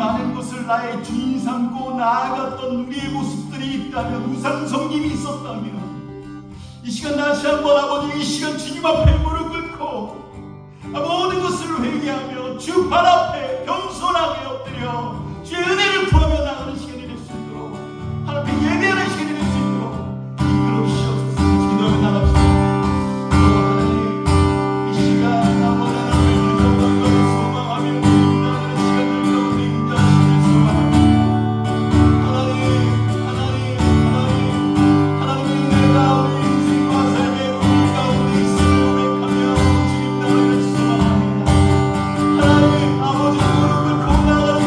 많은 것을 나의 주인 삼고 나아갔던 우리의 모습들이 있다면, 우상 섬김이 있었다면, 이 시간 다시 한번 아버지, 이 시간 주님 앞에 무릎 꿇고 모든 것을 회개하며 주 발 앞에 겸손하게 엎드려 주의 은혜를 구하며 나가는 시간이 될 수 있도록, 하나님 앞에 예배하는 시간이 될 수 있도록 이끌어 주시옵소서. 기도하며 나갑시다. 하나님, 이 시간 아버지 하나님을 기도하며 소망하며 나가는 시간들 가운데 인도하시길 소망합니다. 하나님의 은혜가 우리 인생과 삶의 길 가운데 있음을 고백하며 주님 나라를 소망합니다. 하나님 아버지 무릎을 꿇고 나가는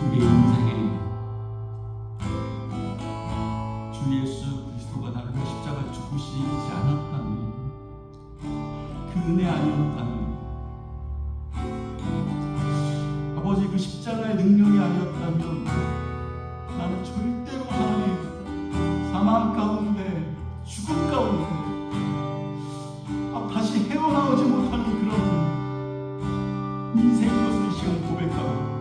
우리의 인생에 주 예수 그리스도가 나를 십자가 죽으시지 않았다면, 그 은혜 아니었다면, 아버지 그 십자가의 능력이 아니었다면 나는 절대로 하나님 사망 가운데, 죽음 가운데 다시 헤어나오지 못하는 그런 인생인 것을 이 시간 고백하고,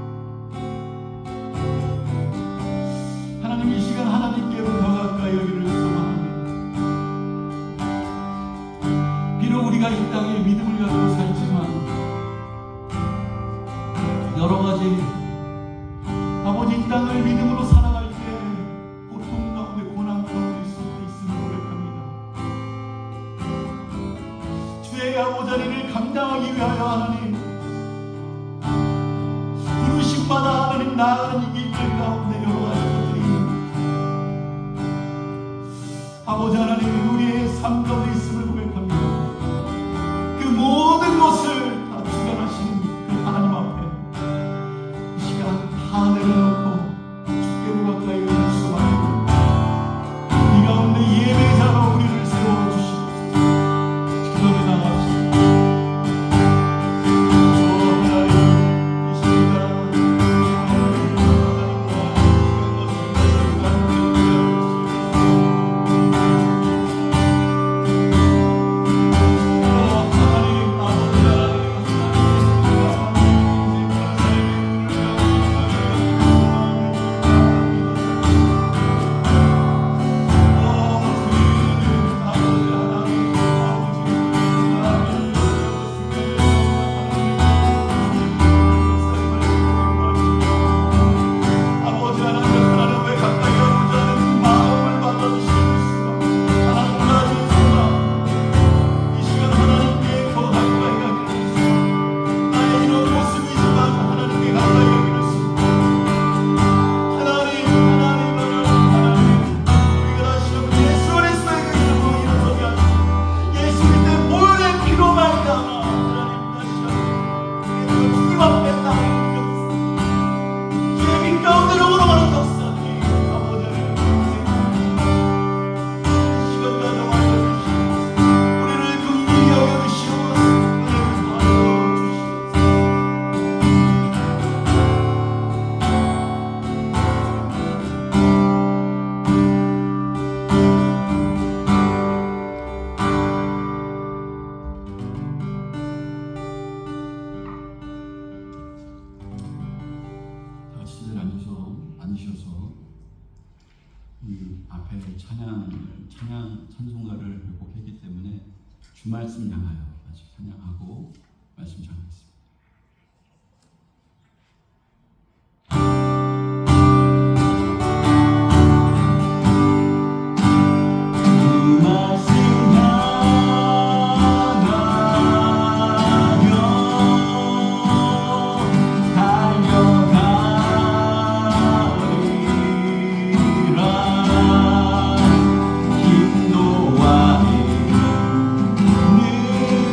하나님 이 시간 하나님께로 더 가까이 여기를 소망합니다. 비록 우리가 이 땅에 믿음을 가지고 살지만 여러 가지 아버지 이 땅을 믿음으로 살아갈 때 고통 가운데 고난 가운데 있음을 고백합니다. 주의 아버지 자리를 감당하기 위하여 하나님 부르심마다 하나님 나아가는 이 길 가운데 여러 가지 것들이 아버지 하나님 우리의 삶 가운데 있음을 고백합니다. 그 모든 것을 다 주관하시는 그 하나님 앞에 이 시간 다 내려놓고 주께로 가까이 오는 수고합니다. 이 가운데 예배자로 우리를 세워주시옵소서. 기도를 나갑시다. 앉으셔서 앞에 찬송가를 회복했기 때문에 주 말씀 향하여 같이 찬양하고 말씀 전하겠습니다. 늘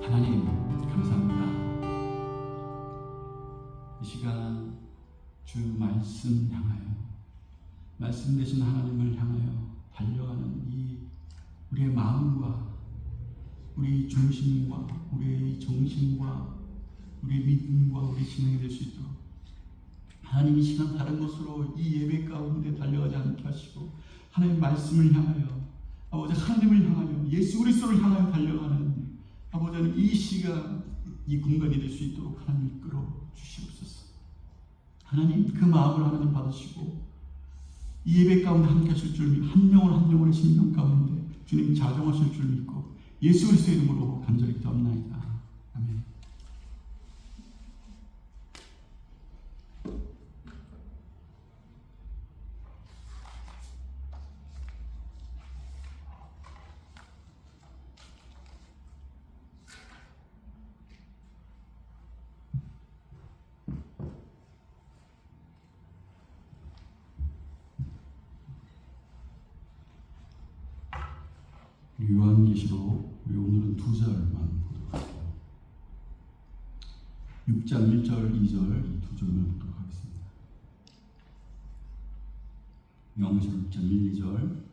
하나님 감사합니다. 이 시간 주 말씀 향하여, 말씀 되신 하나님을 향하여 달려가는 이 우리의 마음과 우리 중심과 우리의 정신과 우리의 믿음과 우리 진행이 될 수 있도록 하나님 이 시간 다른 곳으로 이 예배 가운데 달려가지 않게 하시고 하나님 말씀을 향하여, 아버지 하나님을 향하여, 예수 그리스도를 향하여 달려가는 아버지 이 시간 이 공간이 될 수 있도록 하나님 이끌어 주시옵소서. 하나님 그 마음을 하나님 받으시고 이 예배 가운데 함께 하실 줄, 한 영혼 한 영혼의 심령 가운데 주님 자정하실 줄 믿고 예수 그리스도의 이름으로 간절히 기도합나이다. 아멘. 요한계시록 우리 오늘은 2절만 보도록 할게요. 6장 1절, 2절 이 2절을 보도록 하겠습니다. 요한계시록 6장 1, 2절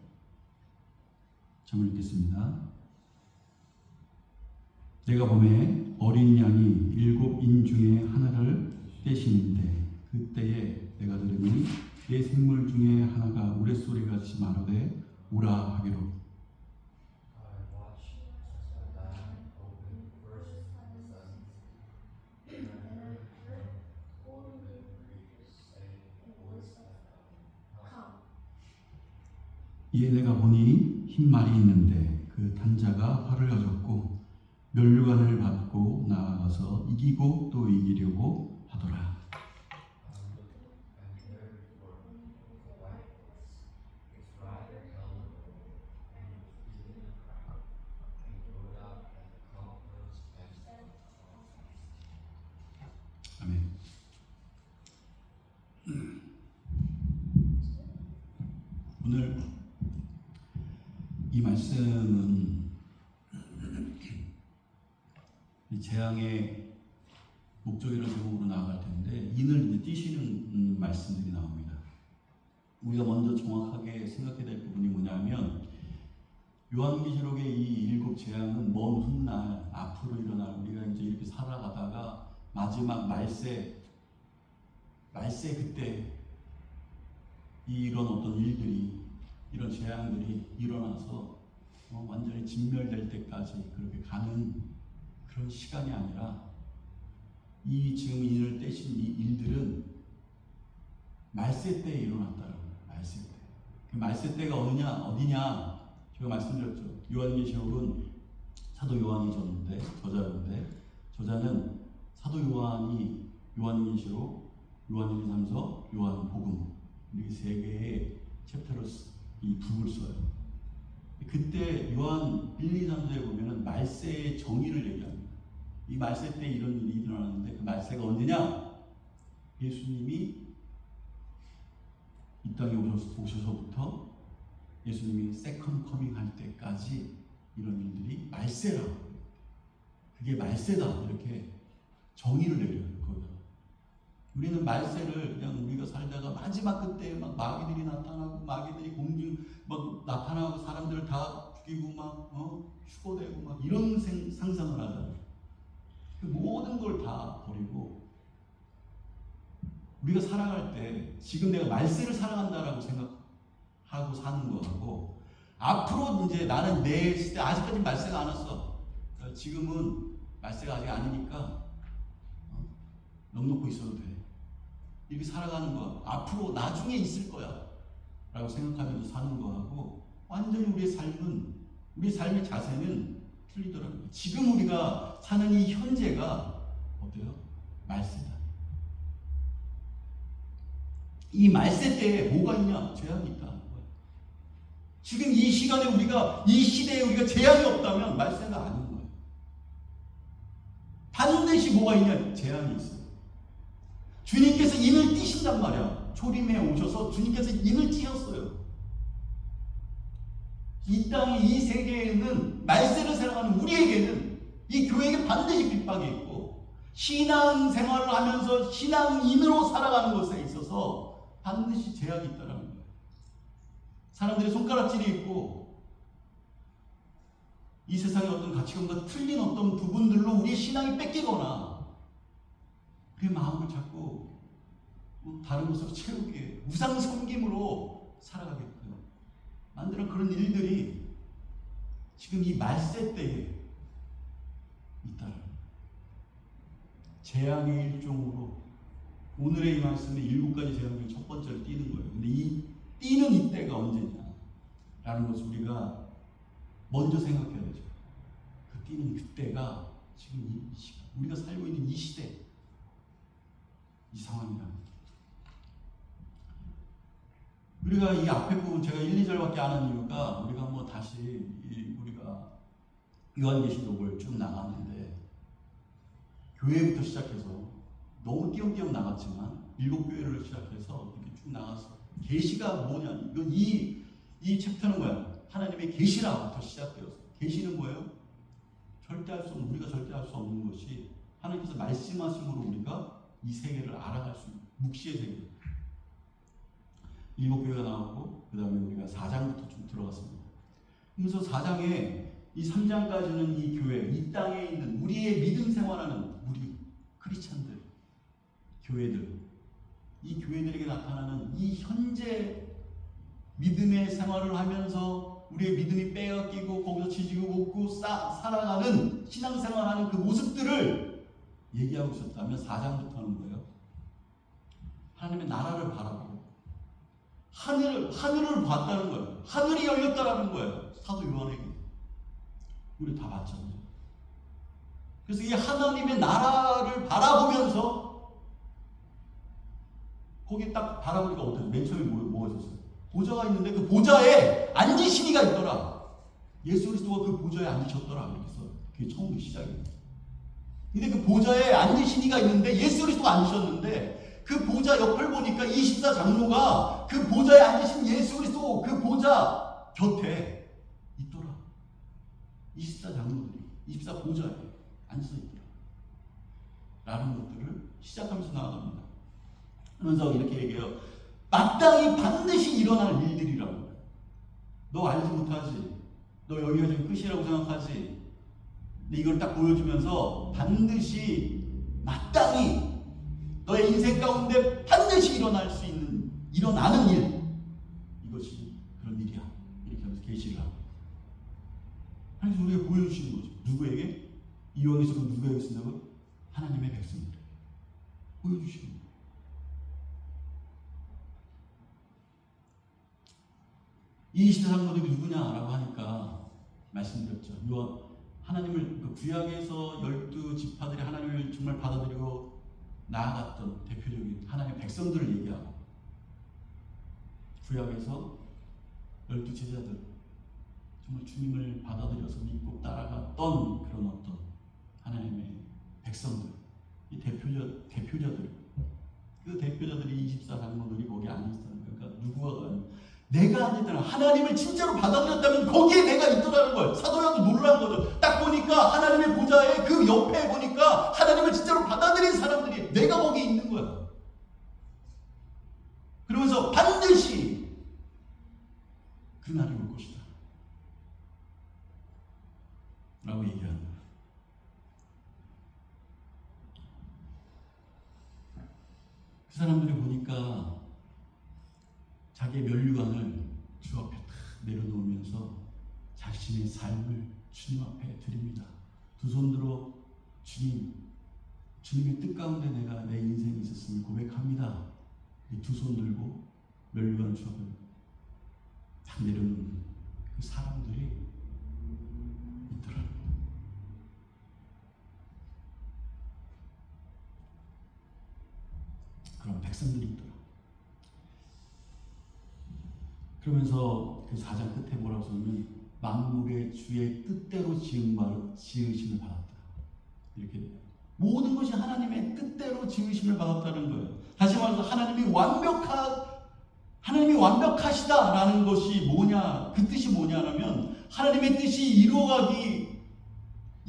잠을 읽겠습니다. 내가 보매 어린 양이 7인 중에 하나를 떼시는데 그때에 내가 들으니 내 생물 중에 하나가 우레소리가 같이 말하되 오라 하기로. 이에 내가 보니 흰 말이 있는데 그 탄자가 활을 가졌고 면류관을 받고 나아가서 이기고 또 이기려고 하더라. 아멘. 오늘 이 말씀은 이 재앙의 목적이라는 제목으로 나아갈 텐데 인을 이제 띄시는 말씀들이 나옵니다. 우리가 먼저 정확하게 생각해야 될 부분이 뭐냐면 요한계시록의 이 7 재앙은 먼 훗날 앞으로 일어날 우리가 이제 이렇게 살아가다가 마지막 말세 그때 이런 어떤 일들이, 이런 재앙들이 일어나서 완전히 진멸될 때까지 그렇게 가는 그런 시간이 아니라 이 지금 인을 떼신 이 일들은 말세 때에 일어났다는 거예요. 말세 때. 그 말세 때가 어디냐? 제가 말씀드렸죠. 요한계시록은 사도 요한이 저자인데 저자는 사도 요한이 요한계시록, 요한일기삼서, 요한복음 이 세 개의 챕터로 이 북을 써요. 그때 요한 1, 2, 3서에 보면은 말세의 정의를 얘기합니다. 이 말세 때 이런 일이 일어나는데 그 말세가 언제냐? 예수님이 이 땅에 오셔서부터 예수님이 세컨 커밍 할 때까지 이런 일들이 말세라고. 그게 말세다. 이렇게 정의를 내려요. 우리는 말세를 그냥 우리가 살다가 마지막 그때 막 마귀들이 나타나고 마귀들이 공중 막 나타나고 사람들을 다 죽이고 막 휴거되고 막 이런 상상을 하잖아요. 그 모든 걸 다 버리고 우리가 살아갈 때 지금 내가 말세를 살아간다라고 생각하고 사는 거하고 앞으로 이제 나는 내 시대 아직까지 말세가 안 왔어. 지금은 말세가 아직 아니니까 넉넉히 있어도 돼. 이렇게 살아가는 거 앞으로 나중에 있을 거야 라고 생각하면서 사는 거하고 완전히 우리의 삶의 자세는 틀리더라고요. 지금 우리가 사는 이 현재가 어때요? 말세다. 이 말세 때에 뭐가 있냐? 재앙이 있다는 거예요. 지금 이 시간에 이 시대에 우리가 재앙이 없다면 말세가 아닌 거예요. 반드시 뭐가 있냐? 재앙이 있어요. 주님께서 인을 띄신단 말이야. 초림에 오셔서 주님께서 인을 띄셨어요. 이 땅의 이 세계에는 말세를 살아가는 우리에게는 이 교회에게 반드시 핍박이 있고 신앙 생활을 하면서 신앙인으로 살아가는 것에 있어서 반드시 제약이 있다는 거예요. 사람들의 손가락질이 있고 이 세상의 어떤 가치관과 틀린 어떤 부분들로 우리의 신앙이 뺏기거나 우리의 마음을 자꾸 다른 것으로 채우게 우상 섬김으로 살아가게끔 만드는 그런 일들이 지금 이 말세 때에 있다는 재앙의 일종으로 오늘의 이 말씀에 7가지 재앙 중에 첫 번째로 띄는 거예요. 근데 이 띄는 이때가 언제냐라는 것을 우리가 먼저 생각해야 되죠. 그 띄는 그때가 지금 이 시간, 우리가 살고 있는 이 시대, 이 상황이랍니다. 우리가 이 앞에 부분 제가 1, 2절밖에 안 한 이유가 우리가 뭐 다시 우리가 요한계시록을 쭉 나갔는데 교회부터 시작해서 너무 띄엄띄엄 나갔지만 7교회를 시작해서 이렇게 쭉 나갔어. 계시가 뭐냐? 이 챕터는 뭐야? 하나님의 계시라부터 시작되었어. 계시는 뭐예요? 절대 할 수 없는, 우리가 절대 할 수 없는 것이 하나님께서 말씀하심으로 우리가 이 세계를 알아갈 수 있는 묵시의 세계. 7교회가 나오고 그 다음에 우리가 4장부터 좀 들어갔습니다. 그래서 4장에 이 3장까지는 이 교회, 이 땅에 있는 우리의 믿음 생활하는 우리 크리스찬들, 교회들, 이 교회들에게 나타나는 이 현재 믿음의 생활을 하면서 우리의 믿음이 빼앗기고 거기서 지지고 볶고 살아가는 신앙생활하는 그 모습들을 얘기하고 있었다면 4장부터는 뭐예요? 하나님의 나라를 바라보고 하늘을 봤다는 거예요. 하늘이 열렸다라는 거예요. 사도 요한에게. 우리 다 봤잖아요. 그래서 이 하나님의 나라를 바라보면서 거기 딱 바라보니까 어때요? 맨 처음에 뭐가 있었어요? 보좌가 있는데 그 보좌에 앉으신 이가 있더라. 예수 그리스도가 그 보좌에 앉으셨더라. 이렇게 해서 그게 처음 시작이에요. 근데 그 보좌에 앉으신 이가 있는데 예수 그리스도가 앉으셨는데 그 보좌 옆을 보니까 24장로가 그 보좌에 앉으신 예수 그리스도 그 보좌 곁에 있더라. 24장로들이 24보좌에 앉아서 있더라. 라는 것들을 시작하면서 나아갑니다. 그러면서 이렇게 얘기해요. 마땅히 반드시 일어날 일들이라고. 너 알지 못하지? 너 여기가 지금 끝이라고 생각하지? 근데 이걸 딱 보여주면서 반드시 마땅히 너의 인생 가운데 반드시 일어나는 일, 이것이 그런 일이야. 이렇게 하면서 계시를 하고 하나님 우리에게 보여주시는 거죠. 누구에게? 이왕에서 누구에게 쓴다고? 하나님의 백성들 보여주시는 거예요. 이 시대 상도들이 누구냐라고 하니까 말씀드렸죠. 하나님을 그 구약에서 12지파들이 하나님을 정말 받아들이고 나아갔던 대표적인 하나님의 백성들을 얘기하고, 구약에서 12제자들 정말 주님을 받아들여서 믿고 따라갔던 그런 어떤 하나님의 백성들, 이 대표자들, 그 대표자들이 24장로들이 거기 앉아있다는 거예요. 그러니까 누구가 내가 앉아있다는, 하나님을 진짜로 받아들였다면 거기에 내가 있더라는 거예요. 사도 요한도 놀란 거죠. 딱 보니까 하나님의 보좌에 그 옆에 보니까 하나님을 진짜로 받아들인 사람들이 내가 거기 있는 거야. 그러면서 반드시 그날이 올 것이다 라고 얘기하는 거예요. 그 사람들이 보니까 자기의 면류관을 주 앞에 탁 내려놓으면서 자신의 삶을 주님 앞에 드립니다. 두 손 들어 주님의 뜻 가운데 내가 내 인생이 있었음을 고백합니다. 두 손 들고 면류관 주 앞에 탁 내려놓는 그 사람들이 있더라고요. 그런 백성들이 있더라고요. 그러면서 그 4장 끝에 뭐라고 썼냐면 만국의 주의 뜻대로 지으심을 받았다. 이렇게 모든 것이 하나님의 뜻대로 지으심을 받았다는 거예요. 다시 말해서 하나님이 완벽하시다라는 것이 뭐냐, 그 뜻이 뭐냐면 하나님의 뜻이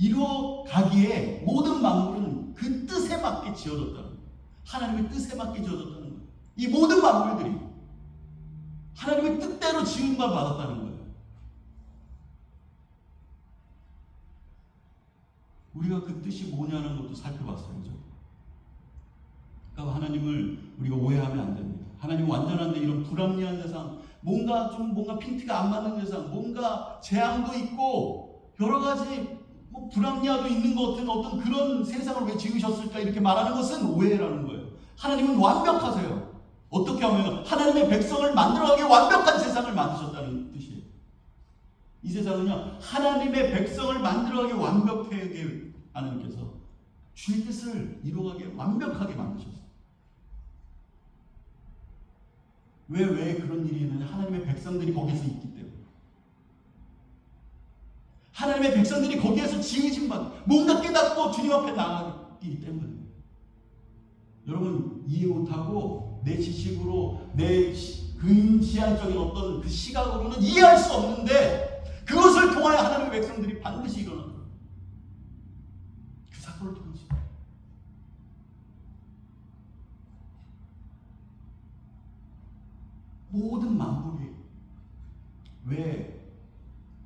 이루어가기에 모든 만물은 그 뜻에 맞게 지어졌다는 거예요. 하나님의 뜻에 맞게 지어졌다는 거예요. 이 모든 만물들이 하나님의 뜻대로 지음을 받았다는 거예요. 우리가 그 뜻이 뭐냐는 것도 살펴봤어요. 그죠? 그러니까 하나님을 우리가 오해하면 안 됩니다. 하나님은 완전한데 이런 불합리한 세상, 뭔가 핀트가 안 맞는 세상, 뭔가 재앙도 있고 여러 가지 불합리화도 있는 것 같은 어떤 그런 세상을 왜 지으셨을까 이렇게 말하는 것은 오해라는 거예요. 하나님은 완벽하세요. 어떻게 하면 하나님의 백성을 만들어가기에 완벽한 세상을 만드셨다는 뜻이에요. 이 세상은요, 하나님의 백성을 만들어가기에 완벽하게 하나님께서 주의 뜻을 이루어가기에 완벽하게 만드셨어요. 왜 그런 일이 있느냐? 하나님의 백성들이 거기서 있기 때문에. 하나님의 백성들이 거기에서 지으신 바 뭔가 깨닫고 주님 앞에 나아가기 때문에. 여러분 이해 못하고 내 지식으로 내 근시안적인 어떤 그 시각으로는 이해할 수 없는데 그것을 통하여 하나님의 백성들이 반드시 일어납니다. 그 사건을 통해서. 모든 만물이 왜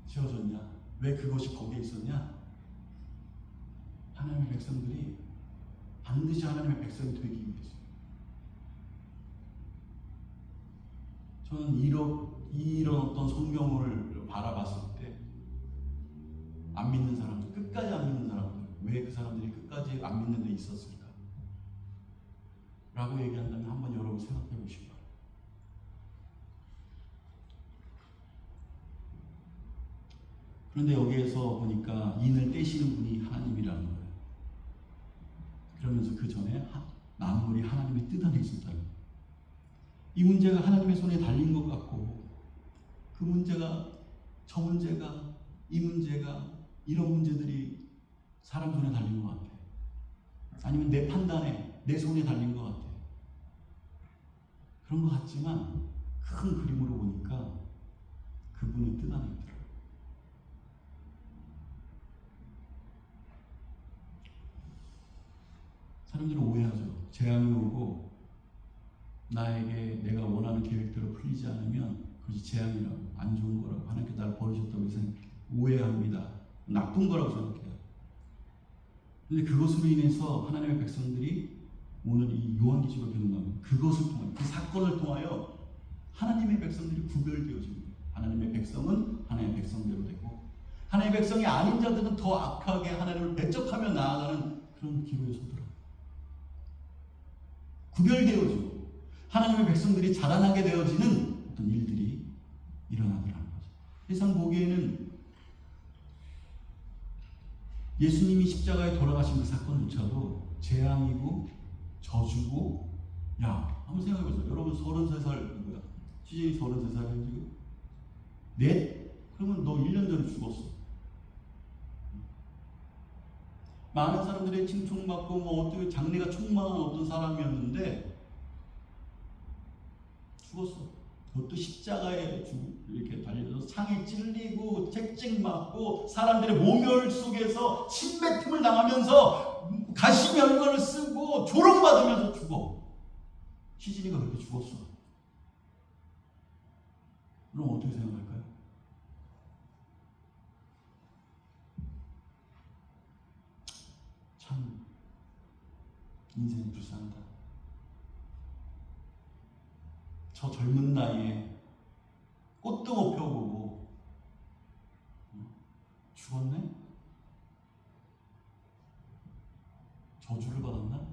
지어졌냐? 왜 그것이 거기에 있었냐? 하나님의 백성들이 반드시 하나님의 백성이 되기 위해서. 저는 이런 어떤 성경을 바라봤을 때 안 믿는 사람들, 끝까지 안 믿는 사람들, 왜 그 사람들이 끝까지 안 믿는 데 있었을까? 라고 얘기한다면 한번 여러분 생각해 보시기 바랍니다. 그런데 여기에서 보니까 인을 떼시는 분이 하나님이라는 거예요. 그러면서 그 전에 만물이 하나님의 뜻 안에 있었다는 거예요. 이 문제가 하나님의 손에 달린 것 같고 그 문제가 저 문제가 이 문제가 이런 문제들이 사람 손에 달린 것 같아요. 아니면 내 판단에 내 손에 달린 것 같아요. 그런 것 같지만 큰 그림으로 보니까 그분의 뜻 안에 있더라고요. 사람들은 오해하죠. 재앙이 오고 나에게 내가 원하는 계획대로 풀리지 않으면 그것이 재앙이라고, 안 좋은 거라고, 하나님께 나를 버리셨다고 생각해요. 오해합니다. 나쁜 거라고 생각해요. 그런데 그것으로 인해서 하나님의 백성들이 오늘 이 요한계시록 기록나면 그것을 통하여, 그 사건을 통하여 하나님의 백성들이 구별되어집니다. 하나님의 백성은 하나님의 백성대로 되고 하나님의 백성이 아닌 자들은 더 악하게 하나님을 배척하며 나아가는 그런 기로에 서더라고요. 구별되어지고 하나님의 백성들이 자라나게 되어지는 어떤 일들이 일어나더라는 거죠. 세상 보기에는 예수님이 십자가에 돌아가신 그 사건조차도 재앙이고 저주고, 야, 한번 생각해보세요. 여러분 33살, 시즌이 33살이에요 지금? 넷? 그러면 너 1년 전에 죽었어. 많은 사람들이 칭송받고 어떻게 장래가 촉망한 어떤 사람이었는데 죽었어. 그것도 십자가에 이렇게 달려서 창에 찔리고 채찍 맞고 사람들의 모멸 속에서 침뱉음을 당하면서 가시면건을 쓰고 조롱받으면서 죽어. 시진이가 그렇게 죽었어. 그럼 어떻게 생각할까요? 참 인생이 불쌍하다. 저 젊은 나이에 꽃도 못 펴보고 죽었네? 저주를 받았나?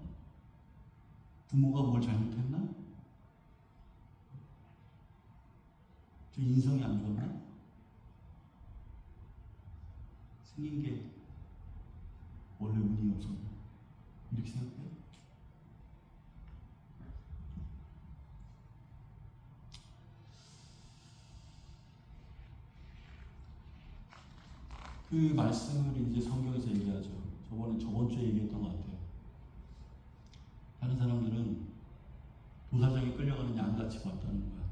부모가 뭘 잘못했나? 저 인성이 안 좋았나? 생긴 게 원래 운이 없었나? 이렇게 생각해요. 그 말씀을 이제 성경에서 얘기하죠. 저번 주에 얘기했던 것 같아요. 다른 사람들은 도살장에 끌려가는 양같이 봤다는 거야.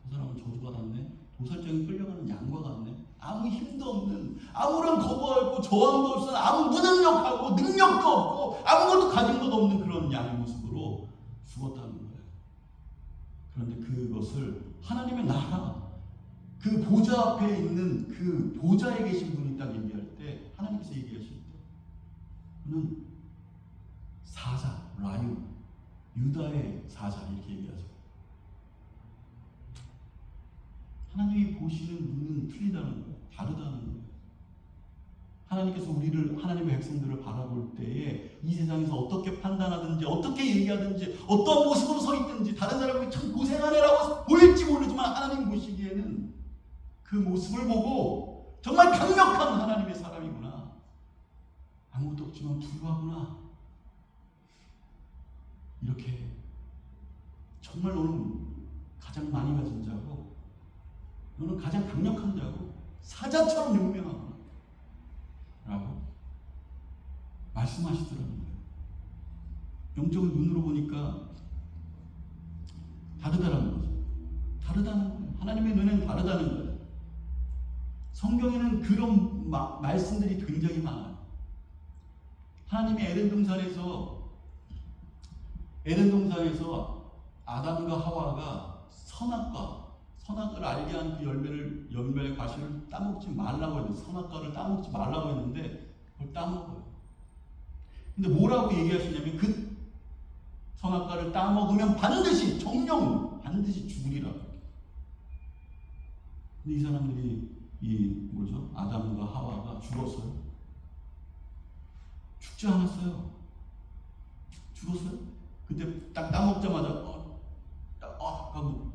저 사람은 저주받았네? 도살장에 끌려가는 양과 같네? 아무 힘도 없는, 아무런 거부하고 저항도 없어, 아무 무능력하고 능력도 없고 아무것도 가진 것도 없는 그런 양의 모습으로 죽었다는 거예요. 그런데 그것을 하나님의 나라, 그 보좌 앞에 있는 그 보좌에 계신 분이 딱 얘기할 때, 하나님께서 얘기하실 때 그는 사자, 라이온, 유다의 사자 이렇게 얘기하죠. 하나님이 보시는 눈은 틀리다는 거예요. 다르다는 거예요. 하나님께서 우리를, 하나님의 백성들을 바라볼 때에 이 세상에서 어떻게 판단하든지 어떻게 얘기하든지 어떤 모습으로 서 있든지 다른 사람이 참 고생하네라고 보일지 모르지만 하나님 보시기에는 그 모습을 보고 정말 강력한 하나님의 사람이구나, 아무것도 없지만 불구하구나, 이렇게 정말 너는 가장 많이 가진 자고 너는 가장 강력한 자고 사자처럼 용맹하구나 라고 말씀하시더라는 거예요. 영적인 눈으로 보니까 다르다는 거죠. 다르다는 거예요. 하나님의 눈에는 다르다는 거예요. 성경에는 그런 말씀들이 굉장히 많아요. 하나님이 에덴 동산에서 아담과 하와가 선악과를 알게 한 그 열매의 과실을 따먹지 말라고 했는데, 선악과를 따먹지 말라고 했는데 그걸 따먹어요. 근데 뭐라고 얘기하시냐면 그 선악과를 따먹으면 반드시 반드시 죽으리라. 근데 이 사람들이 아담과 하와가 죽었어요? 죽지 않았어요. 죽었어요? 그때 딱 따먹자마자 하고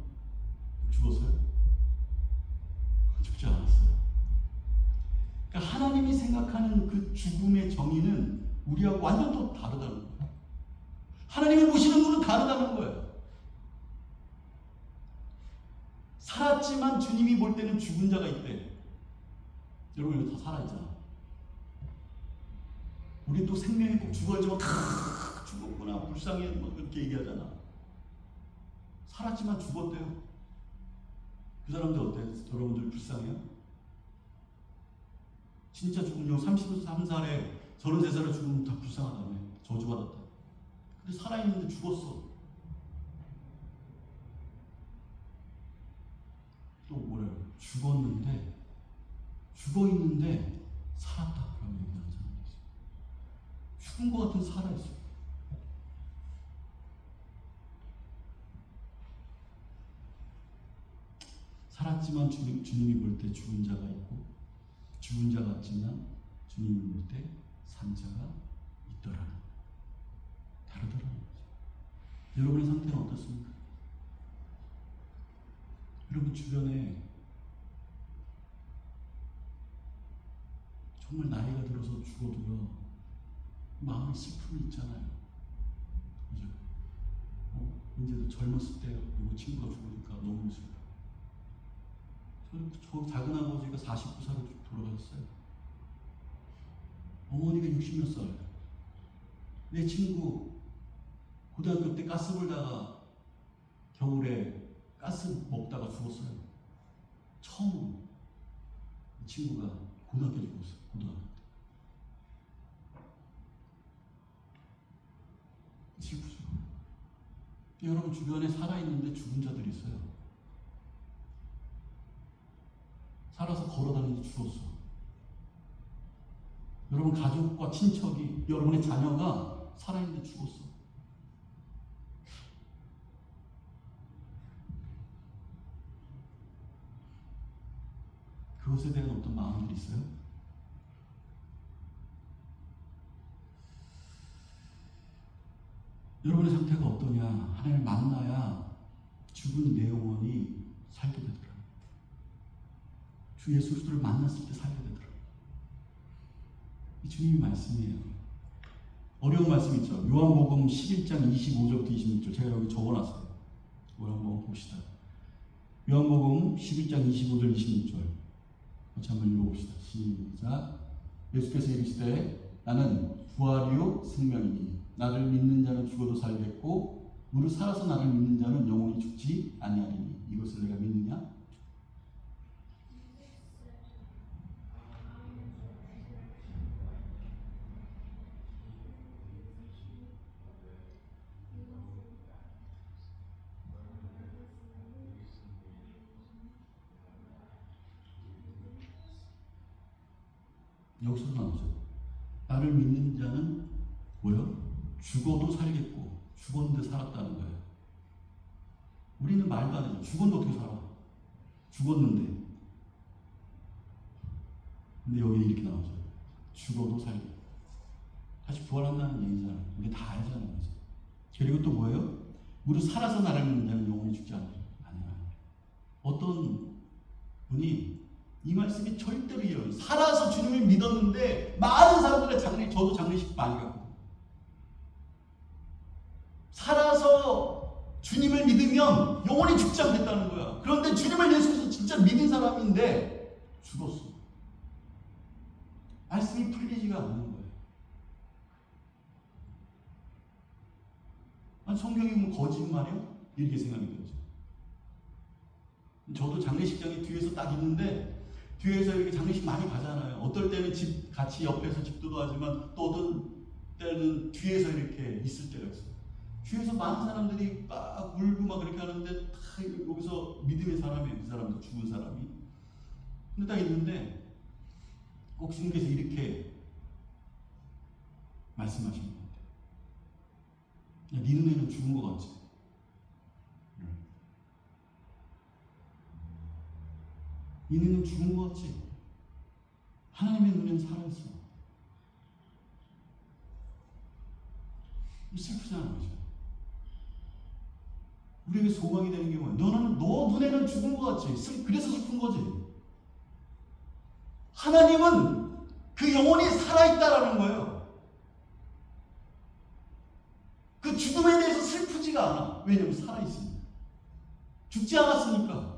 죽었어요? 죽지 않았어요. 그러니까 하나님이 생각하는 그 죽음의 정의는 우리하고 완전 또 다르다는 거예요. 하나님이 보시는 눈은 다르다는 거예요. 살았지만 주님이 볼 때는 죽은 자가 있대. 여러분 여기 다 살아있잖아. 우리 또 생명이 꼭 죽어야지만 죽었구나, 불쌍해, 뭐 그렇게 얘기하잖아. 살았지만 죽었대요. 그 사람들 어때요? 여러분들 불쌍해요? 진짜 죽은 경 33살에 33살에 죽으면 다 불쌍하다며, 저주받았다. 근데 살아있는데 죽었어. 또 뭐래요? 죽어있는데 살았다 라고 얘기하는 사람이 있어요. 죽은 것 같은 살아있어요. 살았지만 주님이 볼 때 죽은 자가 있고, 죽은 자 같지만 주님이 볼 때 산 자가 있더라는 거예요. 다르더라는 거죠. 여러분의 상태는 어떻습니까? 여러분 주변에 정말 나이가 들어서 죽어도요, 마음에 슬픔이 있잖아요. 그죠? 이제도 젊었을 때 누구 친구가 죽으니까 너무 슬퍼. 저 작은 아버지가 49살에 돌아가셨어요. 어머니가 60몇 살. 내 친구 고등학교 때 가스 불다가 겨울에 가스 먹다가 죽었어요. 처음 이 친구가 고등학교 죽었어요. 고등학교 때. 슬프죠. 여러분 주변에 살아있는데 죽은 자들이 있어요. 살아서 걸어다니면서 죽었어. 여러분 가족과 친척이, 여러분의 자녀가 살아있는데 죽었어. 그것에 대한 어떤 마음들이 있어요? 여러분의 상태가 어떠냐? 하나님을 만나야 죽은 내 영혼이 살게 되더라. 주 예수 그리스도를 만났을 때 살게 되더라. 이 주님의 말씀이에요. 어려운 말씀 있죠. 요한복음 11장 25절부터 26절 제가 여기 적어놨어요. 요한복음 봅시다. 요한복음 11장 25절 26절 같이 한번 읽어봅시다. 시작. 예수께서 이르시되 나는 부활이요 생명이니 나를 믿는 자는 죽어도 살겠고 무릇 살아서 나를 믿는 자는 영원히 죽지 아니하리니 이것을 내가 믿느냐? 여기서 나오죠. 나를 믿는 자는 뭐요? 죽어도 살겠고 죽었는데 살았다는 거예요. 우리는 말도 안 해요. 죽었는데 어떻게 살아? 죽었는데. 근데 여기 이렇게 나오죠. 죽어도 살겠고 다시 부활한다는 얘기잖아요. 우리 다 알잖아요. 그리고 또 뭐예요? 무릇 살아서 나를 믿는 자는 영원히 죽지 않아요. 어떤 분이 이 말씀이 절대로 이해해요. 살아서 주님을 믿었는데 많은 사람들의 저도 장례식 많이 가고 살아서 주님을 믿으면 영원히 죽지 않겠다는 거야. 그런데 주님을 예수께서 진짜 믿은 사람인데 죽었어. 말씀이 풀리지가 않는 거예요. 아니, 성경이 뭐 거짓말이야? 이렇게 생각이 들죠. 저도 장례식장에 뒤에서 딱 있는데 뒤에서 이렇게 장례식 많이 가잖아요. 어떨 때는 집 같이 옆에서 집도도 하지만 또 어떤 때는 뒤에서 이렇게 있을 때가 있어요. 뒤에서 많은 사람들이 막 울고 막 그렇게 하는데 다 여기서 믿음의 사람이에요. 그 사람도 죽은 사람이. 근데 딱 있는데 꼭 주님께서 이렇게 말씀하시는 것 같아요. 네 눈에는 죽은 것 같지? 이 눈은 죽은 것 같지? 하나님의 눈에는 살아있어. 슬프잖아, 그죠? 우리에게 소망이 되는 게 뭐야? 너 눈에는 죽은 것 같지? 그래서 슬픈 거지. 하나님은 그 영혼이 살아있다라는 거예요. 그 죽음에 대해서 슬프지가 않아. 왜냐면 살아있으니까. 죽지 않았으니까.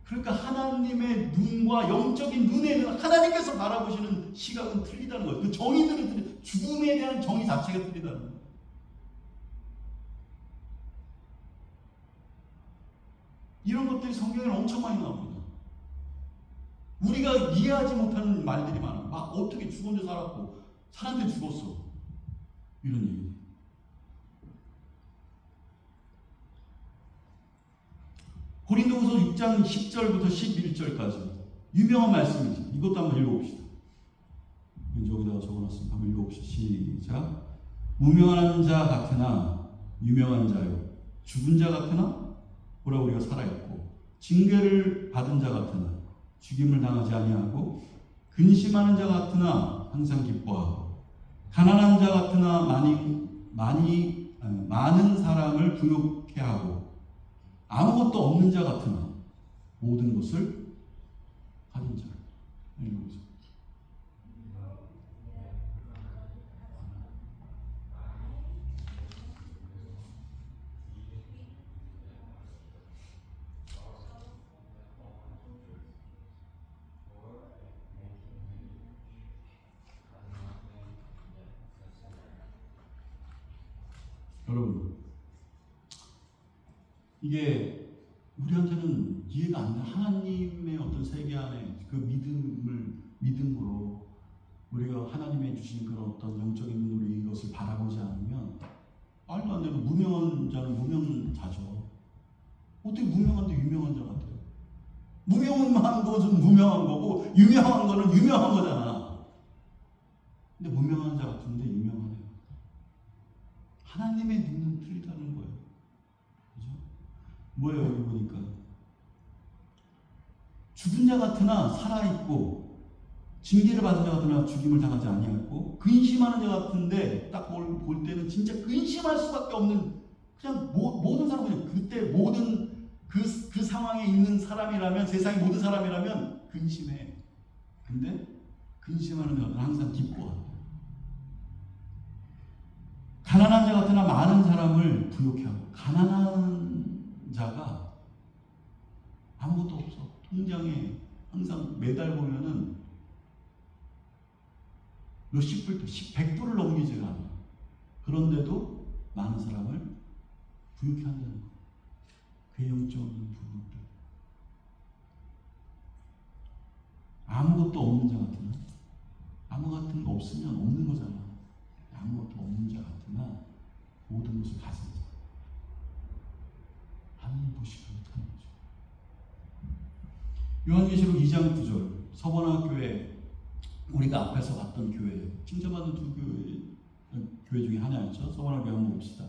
그러니까 하나님의 눈과 영적인 눈에는 하나님께서 바라보시는 시각은 틀리다는 거예요. 그 정의들은 틀리다. 죽음에 대한 정의 자체가 틀리다는 거예요. 이런 것들이 성경에 엄청 많이 나옵니다. 우리가 이해하지 못하는 말들이 많아요. 막 어떻게 죽었는데 살았고 살았는데 죽었어. 이런 얘기. 고린도후서 6장 10절부터 11절까지 유명한 말씀이죠. 이것도 한번 읽어봅시다. 여기다가 적어놨으니까 한번 읽어봅시다. 시작. 무명한 자 같으나 유명한 자요. 죽은 자 같으나 보라 우리가 살아있고 징계를 받은 자 같으나 죽임을 당하지 아니하고 근심하는 자 같으나 항상 기뻐하고 가난한 자 같으나 많은 사람을 부욕해 하고 아무것도 없는 자 같으나 모든 것을 가진 자. 읽어보세요. 여러분, 이게 우리한테는 이해가 안 돼. 하나님의 어떤 세계 안에 그 믿음으로 우리가 하나님의 주신 그런 어떤 영적인 눈으로 이것을 바라보지 않으면 말도 안 되는 무명한 자는 무명자죠. 어떻게 무명한데 유명한 자 같아요? 무명한 것은 무명한 거고 유명한 거는 유명한 거잖아. 근데 무명한 자 같은데 유명하네요. 하나님의 눈은 틀리다는 거예요. 그죠? 뭐예요, 여기 보니까? 죽은 자 같으나 살아있고, 징계를 받은 자 같으나 죽임을 당하지 아니하고, 근심하는 자 같은데, 딱 볼 때는 진짜 근심할 수밖에 없는, 그냥 모든 사람은 그때 모든 그 상황에 있는 사람이라면, 세상의 모든 사람이라면 근심해. 근데, 근심하는 자는 항상 기뻐한다. 가난한 자 같으나 많은 사람을 부욕해 하고, 가난한 자가 아무것도 없어. 통장에 항상 매달 보면은 몇십 불, 100불을 넘기지가 않아. 그런데도 많은 사람을 부욕해 한다는 거. 그 영적인 부분들. 아무것도 없는 자 같으나, 아무 같은 거 없으면 없는 거잖아. 아무것도 없는 자 같으나 모든 것을 가진 자. 하나님 보시기 못하는 거죠. 요한계시록 2장 9절 서번화교회, 우리가 앞에서 봤던 교회, 칭찬받는 두 교회 중에 하나였죠. 서번화교회 한번 봅시다.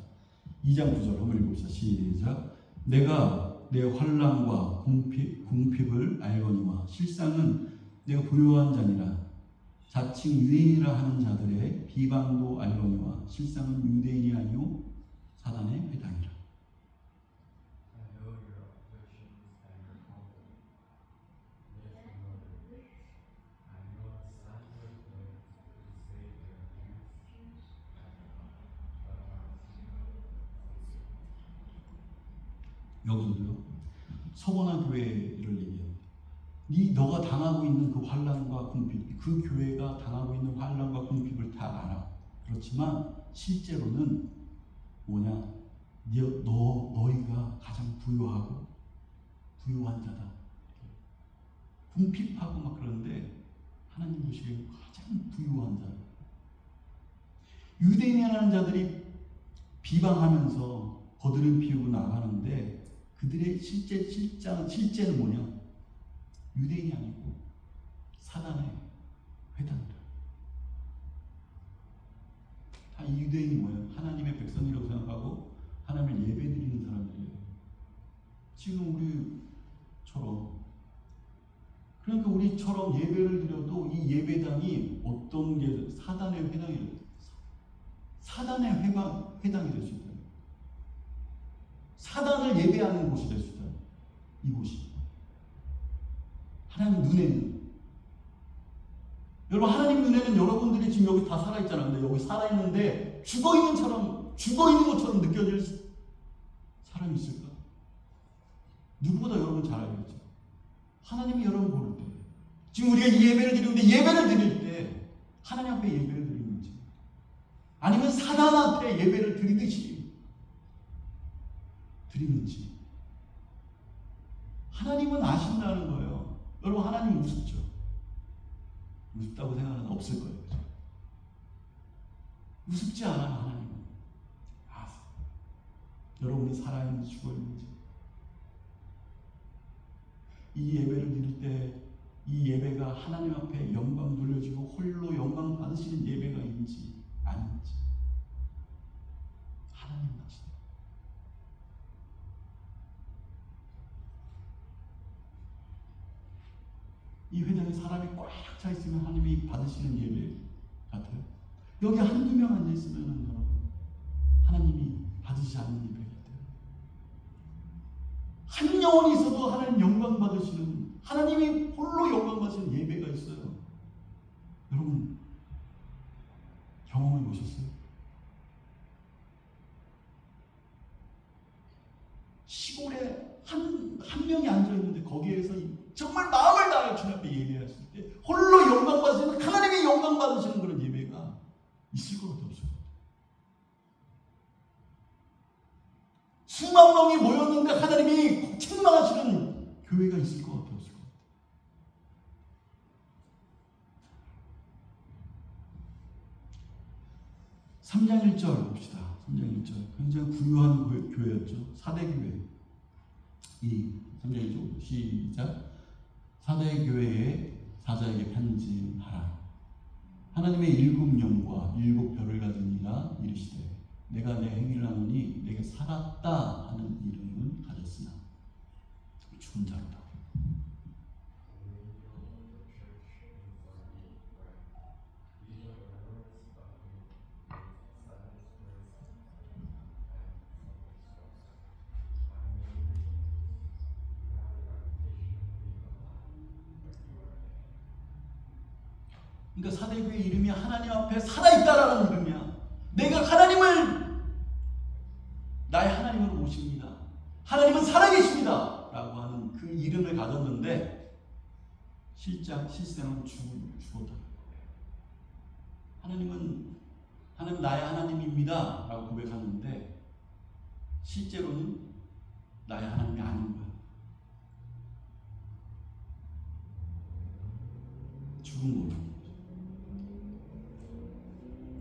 2장 9절 한번 읽어봅시다. 시작. 내가 내 환난과 궁핍을 알거니와 실상은 내가 부요한 자니라. 자칭 유대인이라 하는 자들의 비방도 알거니와 실상은 유대인이 아니요 사단의 회당이라. 여기서도요. 서번화 교회를 얘기해요. 너가 당하고 있는 그 환난과 궁핍, 그 교회가 당하고 있는 환난과 궁핍을 다 알아. 그렇지만 실제로는 뭐냐? 너희가 가장 부유한 자다. 궁핍하고 막 그러는데 하나님 보시기에 가장 부유한 자. 유대인이라는 자들이 비방하면서 거드름 피우고 나가는데 그들의 실제는 뭐냐? 유대인이 아니고 사단의 회당이다. 다 이 유대인이 뭐예요? 하나님의 백성이라고 생각하고 하나님을 예배드리는 사람들이에요. 지금 우리처럼. 그러니까 우리처럼 예배를 드려도 이 예배당이 어떤 게 사단의 회당이 돼요. 사단의 회당이 될 수 있다. 사단을 예배하는 곳이 될 수 있다. 이곳이. 하나님 눈에는. 여러분, 하나님 눈에는 여러분들이 지금 여기 다 살아있잖아요. 근데 여기 살아있는데 죽어있는 것처럼 느껴질 사람이 있을까? 누구보다 여러분 잘 알겠죠. 하나님이 여러분 보를 때, 지금 우리가 이 예배를 드리는데 예배를 드릴 때 하나님 앞에 예배를 드리는지, 아니면 사단한테 예배를 드리는지 하나님은 아신다는 거예요. 여러분, 하나님은 우습죠? 우습다고 생각하는 사람 없을 거예요. 그렇죠? 우습지 않아요. 하나님은 아세요. 여러분이 살아있는지 죽어있는지. 이 예배를 드릴 때 이 예배가 하나님 앞에 영광 돌려지고 홀로 영광 받으시는 예배가 있는지 아닌지 하나님은 아시다. 이 회당에 사람이 꽉 차 있으면 하나님이 받으시는 예배 같아요. 여기 한두 명 앉아 있으면 여러분 하나님이 받으시지 않는 예배 같아요. 한 영혼이 있어도 하나님 영광 받으시는, 하나님이 홀로 영광 받으시는 예배가 있어요. 여러분 경험해 보셨어요? 시골에 한 명이 앉아 있는데 거기에서 정말 마음을 다해 주님 앞에 예배했을 때 홀로 영광 받으시는, 하나님이 영광 받으시는 그런 예배가 있을 것 같아요? 없을 것 같아요? 수만 명이 모였는데 하나님이 책망하시는 교회가 있을 것 같아요? 없을 것 같아요? 3장 1절 봅시다. 3장 1절 굉장히 구유한 교회였죠. 4대 교회. 이 3장 1절 시작. 4대 교회의 사자에게 편지하라. 하나님의 7영과 7별을 가진 이가 이르시되 내가 내 행위를 하노니 내게 살았다 하는 이름은 가졌으나 죽은 자로다. 그러니까 사대교회 이름이 하나님 앞에 살아있다라는 이름이야. 내가 하나님을 나의 하나님으로 모십니다. 하나님은 살아계십니다. 라고 하는 그 이름을 가졌는데 실생은 죽었다. 하나님 나의 하나님입니다. 라고 고백하는데 실제로는 나의 하나님이 아닌 거야. 죽은 거야.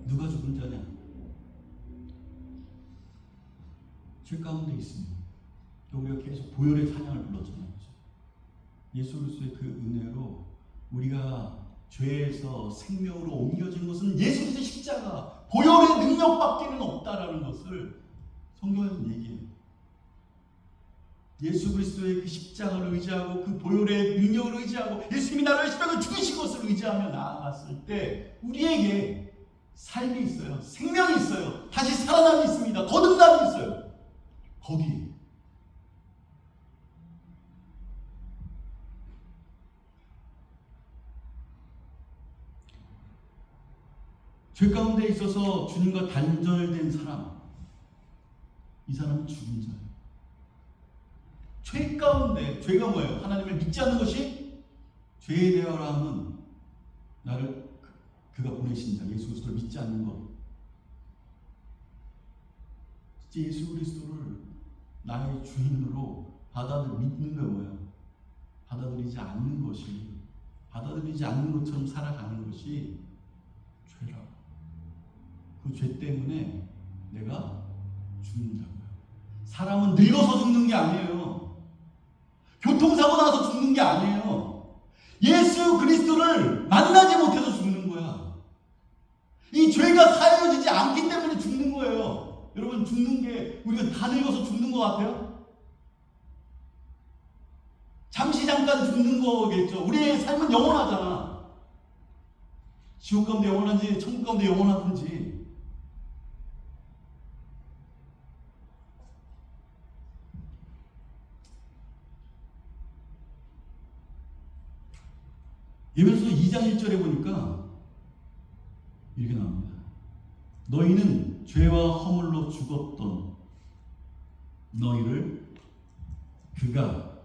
누가 죽은 자냐? 죄 가운데 있으면 우리가 계속 보혈의 찬양을 불렀잖아요. 예수 그리스도의 그 은혜로 우리가 죄에서 생명으로 옮겨진 것은 예수 그리스도의 십자가, 보혈의 능력밖에는 없다라는 것을 성경에서는 얘기해요. 예수 그리스도의 그 십자가를 의지하고 그 보혈의 능력을 의지하고 예수님이 나를 십자가를 죽이신 것을 의지하며 나아갔을 때 우리에게 삶이 있어요. 생명이 있어요. 다시 살아남이 있습니다. 거듭남이 있어요. 거기 죄 가운데 있어서 주님과 단절된 사람, 이 사람은 죽은 자예요. 죄 가운데, 죄가 뭐예요? 하나님을 믿지 않는 것이 죄에 대하여 함은 나를 그가 보내신 자, 예수 그리스도를 믿지 않는 것. 예수 그리스도를 나의 주인으로 믿는 거 뭐예요? 받아들이지 않는 것이, 받아들이지 않는 것처럼 살아가는 것이 죄라고. 그 죄 때문에 내가 죽는다고요. 사람은 늙어서 죽는 게 아니에요. 교통사고 나서 죽는 게 아니에요. 예수 그리스도를 만나지 못해서 죽는 거야. 이 죄가 사여지지 않기 때문에 죽는 거예요. 여러분, 죽는 게 우리가 다 늙어서 죽는 것 같아요? 잠시 잠깐 죽는 거겠죠. 우리의 삶은 영원하잖아. 지옥 가운데 영원한지 천국 가운데 영원하든지. 에베소서 2장 1절에 보니까 이렇게 나옵니다. 너희는 죄와 허물로 죽었던 너희를 그가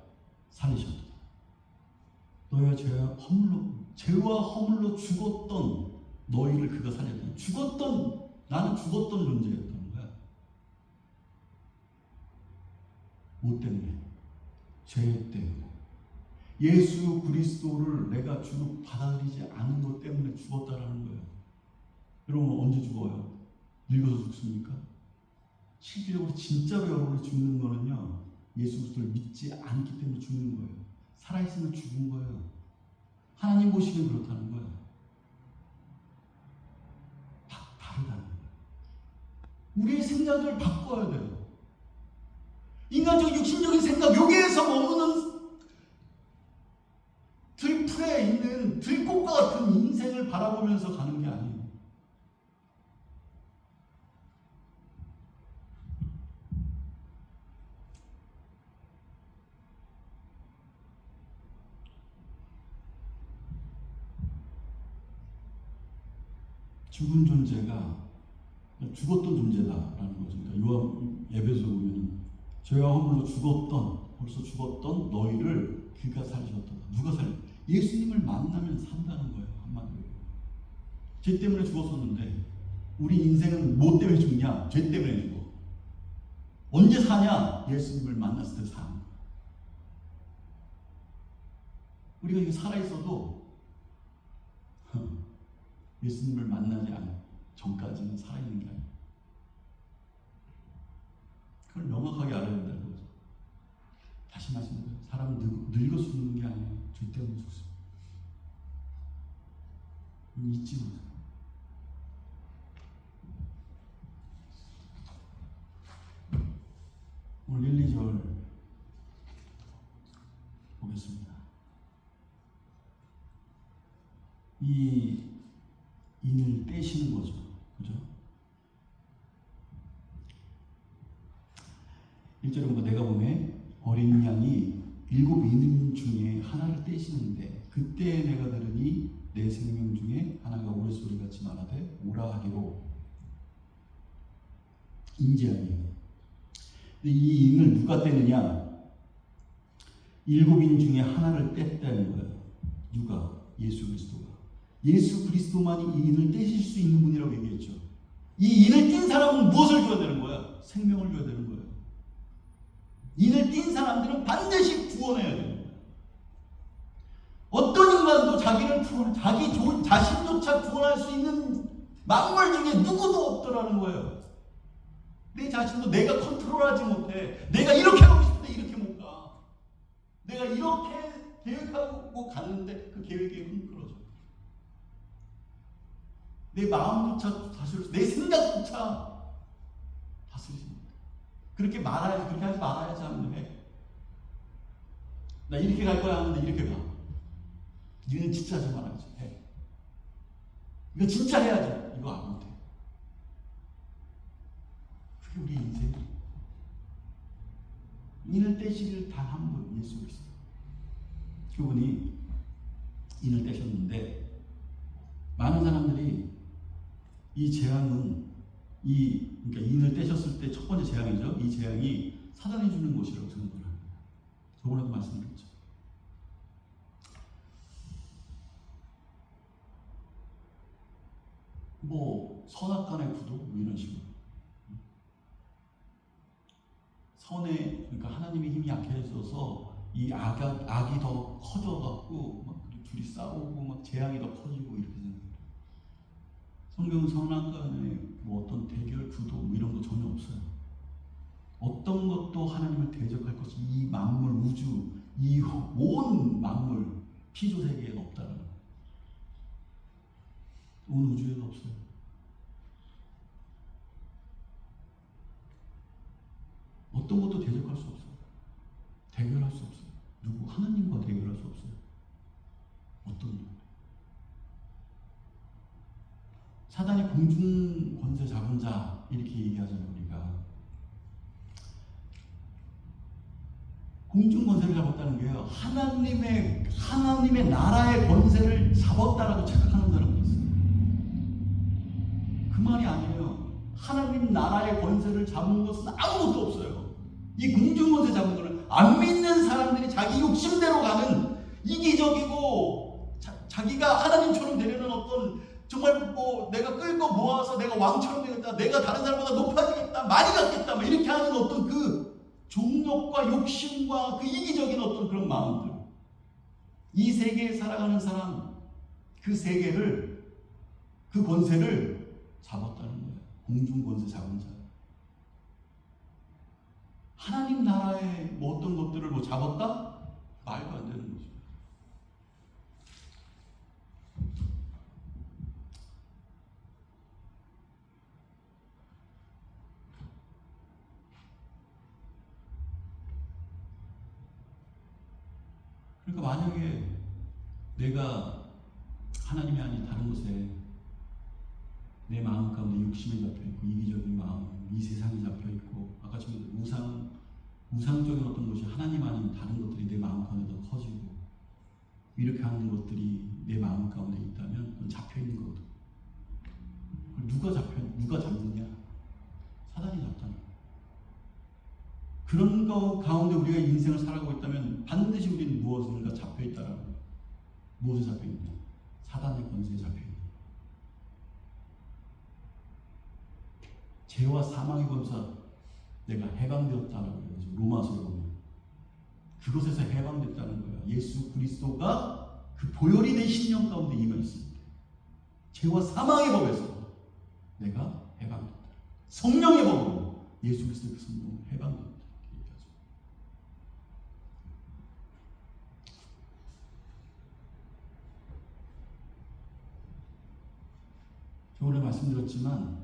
살리셨다. 너희가 죄와 허물로 죽었던 너희를 그가 살렸다. 나는 죽었던 존재였던 거야. 뭐 때문에? 죄 때문에. 예수 그리스도를 내가 주로 받아들이지 않은 것 때문에 죽었다라는 거예요. 여러분, 언제 죽어요? 늙어서 죽습니까? 실질적으로 진짜로 여러분이 죽는 거는요, 예수 그리스도를 믿지 않기 때문에 죽는 거예요. 살아있으면 죽은 거예요. 하나님 보시기엔 그렇다는 거예요. 다르다는 거예요. 우리의 생각을 바꿔야 돼요. 인간적 육신적인 생각, 여기에서 머무는 들풀에 있는 들꽃과 같은 인생을 바라보면서 가는 게 아니에요. 죽은 존재가 죽었던 존재다라는 거죠. 그러니까 에베소 보면 죄와 허물로 벌써 죽었던 너희를 그가 살리셨다. 누가 예수님을 만나면 산다는 거예요. 한마디로. 죄 때문에 죽었었는데 우리 인생은 뭐 때문에 죽냐? 죄 때문에 죽어. 언제 사냐? 예수님을 만났을 때 사는 거예요. 우리가 이게 살아있어도 예수님을 만나지 않은 전까지는 살아있는 게 아니에요. 그걸 명확하게 알아야 된다는 거죠. 다시 말씀드려요. 사람은 늙어서 죽는 게 아니에요. 죄 때문에 죽습니다. 잊지 마세요. 오늘 1, 2절 보겠습니다. 이 인을 떼시는 거죠. 그죠? 1절에 보면 내가 보면 어린 양이 7인 중에 하나를 떼시는데 그때 내가 들으니 내 생명 중에 하나가 우레소리같이 말하되 오라 하기로 인지하니. 근데 이 인을 누가 떼느냐? 7인 중에 하나를 뗐다는 거예요. 누가? 예수 그리스도가. 예수 그리스도만이 이 인을 떼실 수 있는 분이라고 얘기했죠. 이 인을 띈 사람은 무엇을 줘야 되는 거야? 생명을 줘야 되는 거예요. 인을 띈 사람들은 반드시 구원해야 돼요. 어떤 인간도 자신조차 구원할 수 있는 만물 중에 누구도 없더라는 거예요. 내 자신도 내가 컨트롤하지 못해. 내가 이렇게 하고 싶은데 이렇게 못 가. 내가 이렇게 계획하고 갔는데 그 계획이 흔들어져. 내 마음조차 다스릴 내 생각조차 다스리지 못해. 그렇게 말아야지, 그렇게 하지 말아야지 하면 해. 나 이렇게 갈 거야 하는데 이렇게 가. 니는 진짜 하지 말아야지 해. 이거 진짜 해야지. 이거 안 못해. 그게 우리 인생이야. 인을 떼시길 단 한 분, 예수 그리스도. 그분이 인을 떼셨는데 많은 사람들이 이 재앙은 그러니까 인을 떼셨을 때 첫 번째 재앙이죠. 이 재앙이 사단이 주는 것이라고 생각을 합니다. 저번에도 말씀드렸죠. 뭐 선악간의 구도 뭐 이런 식으로. 선에 그러니까 하나님의 힘이 약해져서 이 악이 더 커져갖고 막 둘이 싸우고 막 재앙이 더 커지고 이렇게 생각해요. 성경은 선악간에 뭐 어떤 대결 구도 뭐 이런 거 전혀 없어요. 어떤 것도 하나님을 대적할 것이 이 만물 우주 이 온 만물 피조 세계에 없다는 거예요. 온 우주에도 없어요. 어떤 것도 대적할 수 없어요. 대결할 수 없어요. 누구 하나님과 대결할 수 없어요. 어떤 일. 사단이 공중 권세 잡은 자 이렇게 얘기하잖아요. 우리가 공중 권세를 잡았다는 게요. 하나님의 나라의 권세를 잡았다라고 착각하는 사람도 있어요. 그 말이 아니에요. 하나님 나라의 권세를 잡은 것은 아무것도 없어요. 이 공중 권세 잡은 거는 안 믿는 사람들이 자기 욕심대로 가는 이기적이고 자기가 하나님처럼 되려는 어떤 정말 뭐 내가 끌고 모아서 내가 왕처럼 되겠다, 내가 다른 사람보다 높아지겠다, 많이 갖겠다, 막 이렇게 하는 어떤 그 종력과 욕심과 그 이기적인 어떤 그런 마음들. 이 세계에 살아가는 사람, 그 세계를, 그 권세를 잡았다는 거예요. 공중 권세 잡은 자. 하나님 나라의 뭐 어떤 것들을 뭐 잡았다? 말도 안 되는 거죠. 그러니까 만약에 내가 하나님이 아닌 다른 곳에 내 마음 가운데 욕심이 잡혀있고 이기적인 마음, 이 세상이 잡혀있고 아까 지금 우상적인 어떤 것이 하나님 아닌 다른 것들이 내 마음 가운데 더 커지고 이렇게 하는 것들이 내 마음 가운데 있다면 그건 잡혀있는 거거든. 누가 잡느냐? 사단이 잡잖아. 그런 거 가운데 우리가 인생을 살아가고 있다면 반드시 우리는 무엇인가 잡혀있다라는 거예요. 무엇에 잡혀있냐? 사단의 권세에 잡혀있냐? 죄와 사망의 권세 내가 해방되었다라고 그러죠. 로마서에 보면 그것에서 해방됐다는 거예요. 예수 그리스도가 그 보혈이 내 심령 가운데 임하 있습니다. 죄와 사망의 법에서 내가 해방됐다. 성령의 법으로 예수 그리스도의 성령으로 해방됐다. 얘기하죠. 저번에 말씀드렸지만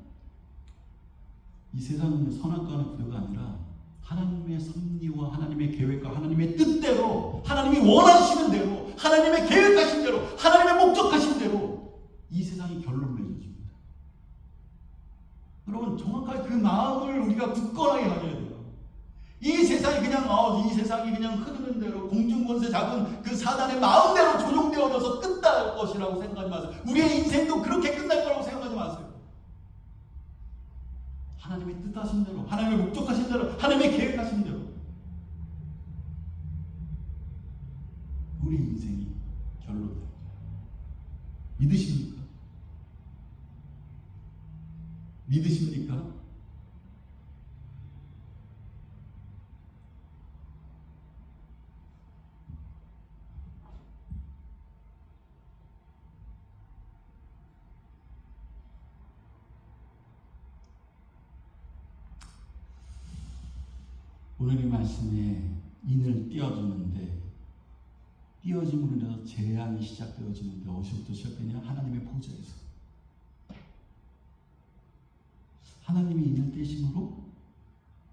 이 세상은 선악과의 구도가 아니라 하나님의 섭리와 하나님의 계획과 하나님의 뜻대로 하나님이 원하시는 대로 하나님의 계획하신 대로 하나님의 목적하신 대로 이 세상이 결론 맺어집니다. 여러분 정확하게 그 마음을 우리가 굳건하게 가져야 돼요. 이 세상이 그냥 흐르는 대로 공중권세 잡은 그 사단의 마음대로 조종되어져서 끝날 것이라고 생각하지 마세요. 우리의 인생도 그렇게 끝날 거라고 생각하지 마세요. 하나님의 뜻하신 대로, 하나님의 목적하신 대로, 하나님의 계획하신 대로 우리 인생이 결론됩니다. 믿으십니까? 믿으십니까? 오늘의 말씀에 인을 띄워주는데 띄어짐으로 인해서 재앙이 시작되어지는데 어디서부터 시작되냐? 하나님의 보좌에서. 하나님이 인을 떼심으로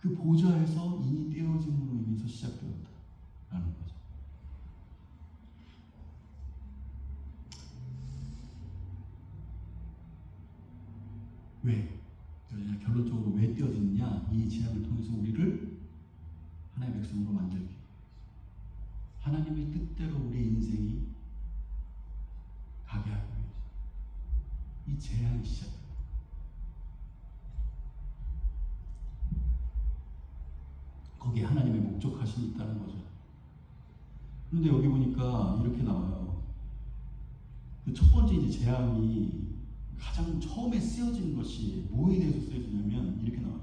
그 보좌에서 인이 떼어짐으로 인해서 시작되었다라는 거죠. 왜? 결론적으로 왜 떼어지느냐? 이 재앙을 통해서 우리를 하나님의 백성으로 만들기 위해서. 하나님의 뜻대로 우리의 인생이 가게 하기 위해서. 이 재앙이 시작됩니다. 거기에 하나님의 목적하심이 있다는 거죠. 그런데 여기 보니까 이렇게 나와요. 그 첫 번째 이제 재앙이 가장 처음에 쓰여진 것이 뭐에 대해서 쓰여지냐면 이렇게 나와요.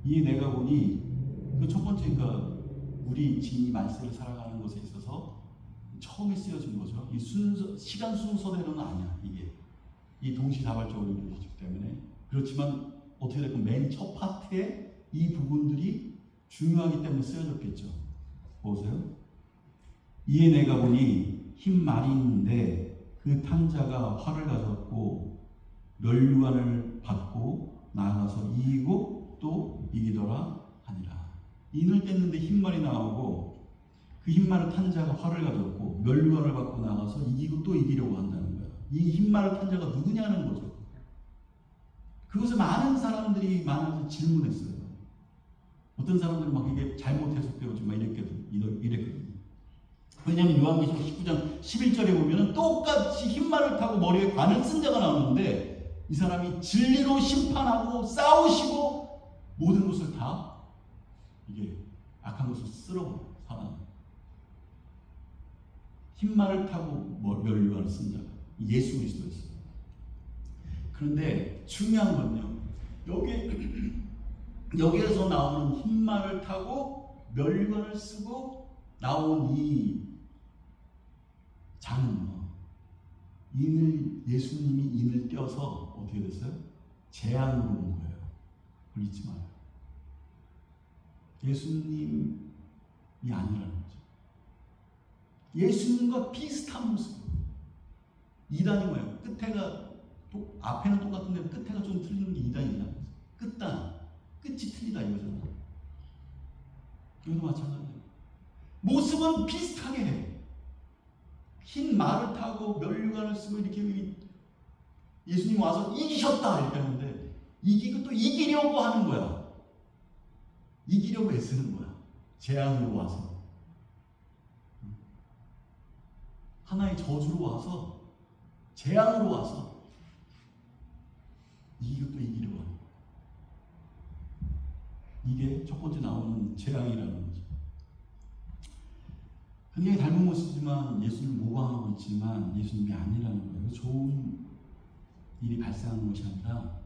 이에 내가 보니 그 첫 번째, 그러니까 우리 지인이 말세를 살아가는 것에 있어서 처음에 쓰여진 거죠. 이 순서, 시간 순서대로는 아니야. 이게 이 동시다발적으로 이루어지기 때문에. 그렇지만 어떻게 될까? 맨 첫 파트에 이 부분들이 중요하기 때문에 쓰여졌겠죠. 보세요. 이에 내가 보니 흰 말이 있는데 그 탕자가 활을 가졌고 멸류관을 받고 나아가서 이기고 또 이기더라 하니라. 인을 뗐는데 흰 말이 나오고 그 흰 말을 탄 자가 활을 가졌고 멸류관을 받고 나가서 이기고 또 이기려고 한다는 거야. 이 흰 말을 탄 자가 누구냐는 거죠. 그것을 많은 사람들이 많아서 질문했어요. 어떤 사람들은 막 이게 잘못 해석되어지 막 이랬거든요. 왜냐하면 요한계시록 19장 11절에 보면은 똑같이 흰 말을 타고 머리에 관을 쓴 자가 나오는데 이 사람이 진리로 심판하고 싸우시고 모든 것을 다 이게 악한 것을 쓸어버려요. 사람. 흰 말을 타고 멸류관을 쓴 자가 예수 그리스도였어요. 그런데 중요한 건요. 여기에서 나오는 흰 말을 타고 멸류관을 쓰고 나온 이 장은요. 예수님이 인을 떼어서 어떻게 됐어요? 재앙으로 온 거예요. 그걸 잊지 마요. 예수님이 아니라는 거죠. 예수님과 비슷한 모습. 이단이 뭐예요? 앞에는 똑같은데 끝에가 좀 틀리는 게 이단이잖아요. 끝이 틀리다 이거잖아. 여기도 마찬가지예요. 모습은 비슷하게 해. 흰 말을 타고 멸류관을 쓰고 이렇게 예수님 와서 이기셨다 이렇게 하는데 이기고 또 이기려고 하는 거야. 이기려고 애쓰는 거야. 재앙으로 와서. 하나의 저주로 와서 재앙으로 와서 이기고 또 이기려고 하는 거야. 이게 첫 번째 나오는 재앙이라는 거죠. 굉장히 닮은 모습이지만 예수님을 모방하고 있지만 예수님이 아니라는 거예요. 좋은 일이 발생하는 것이 아니라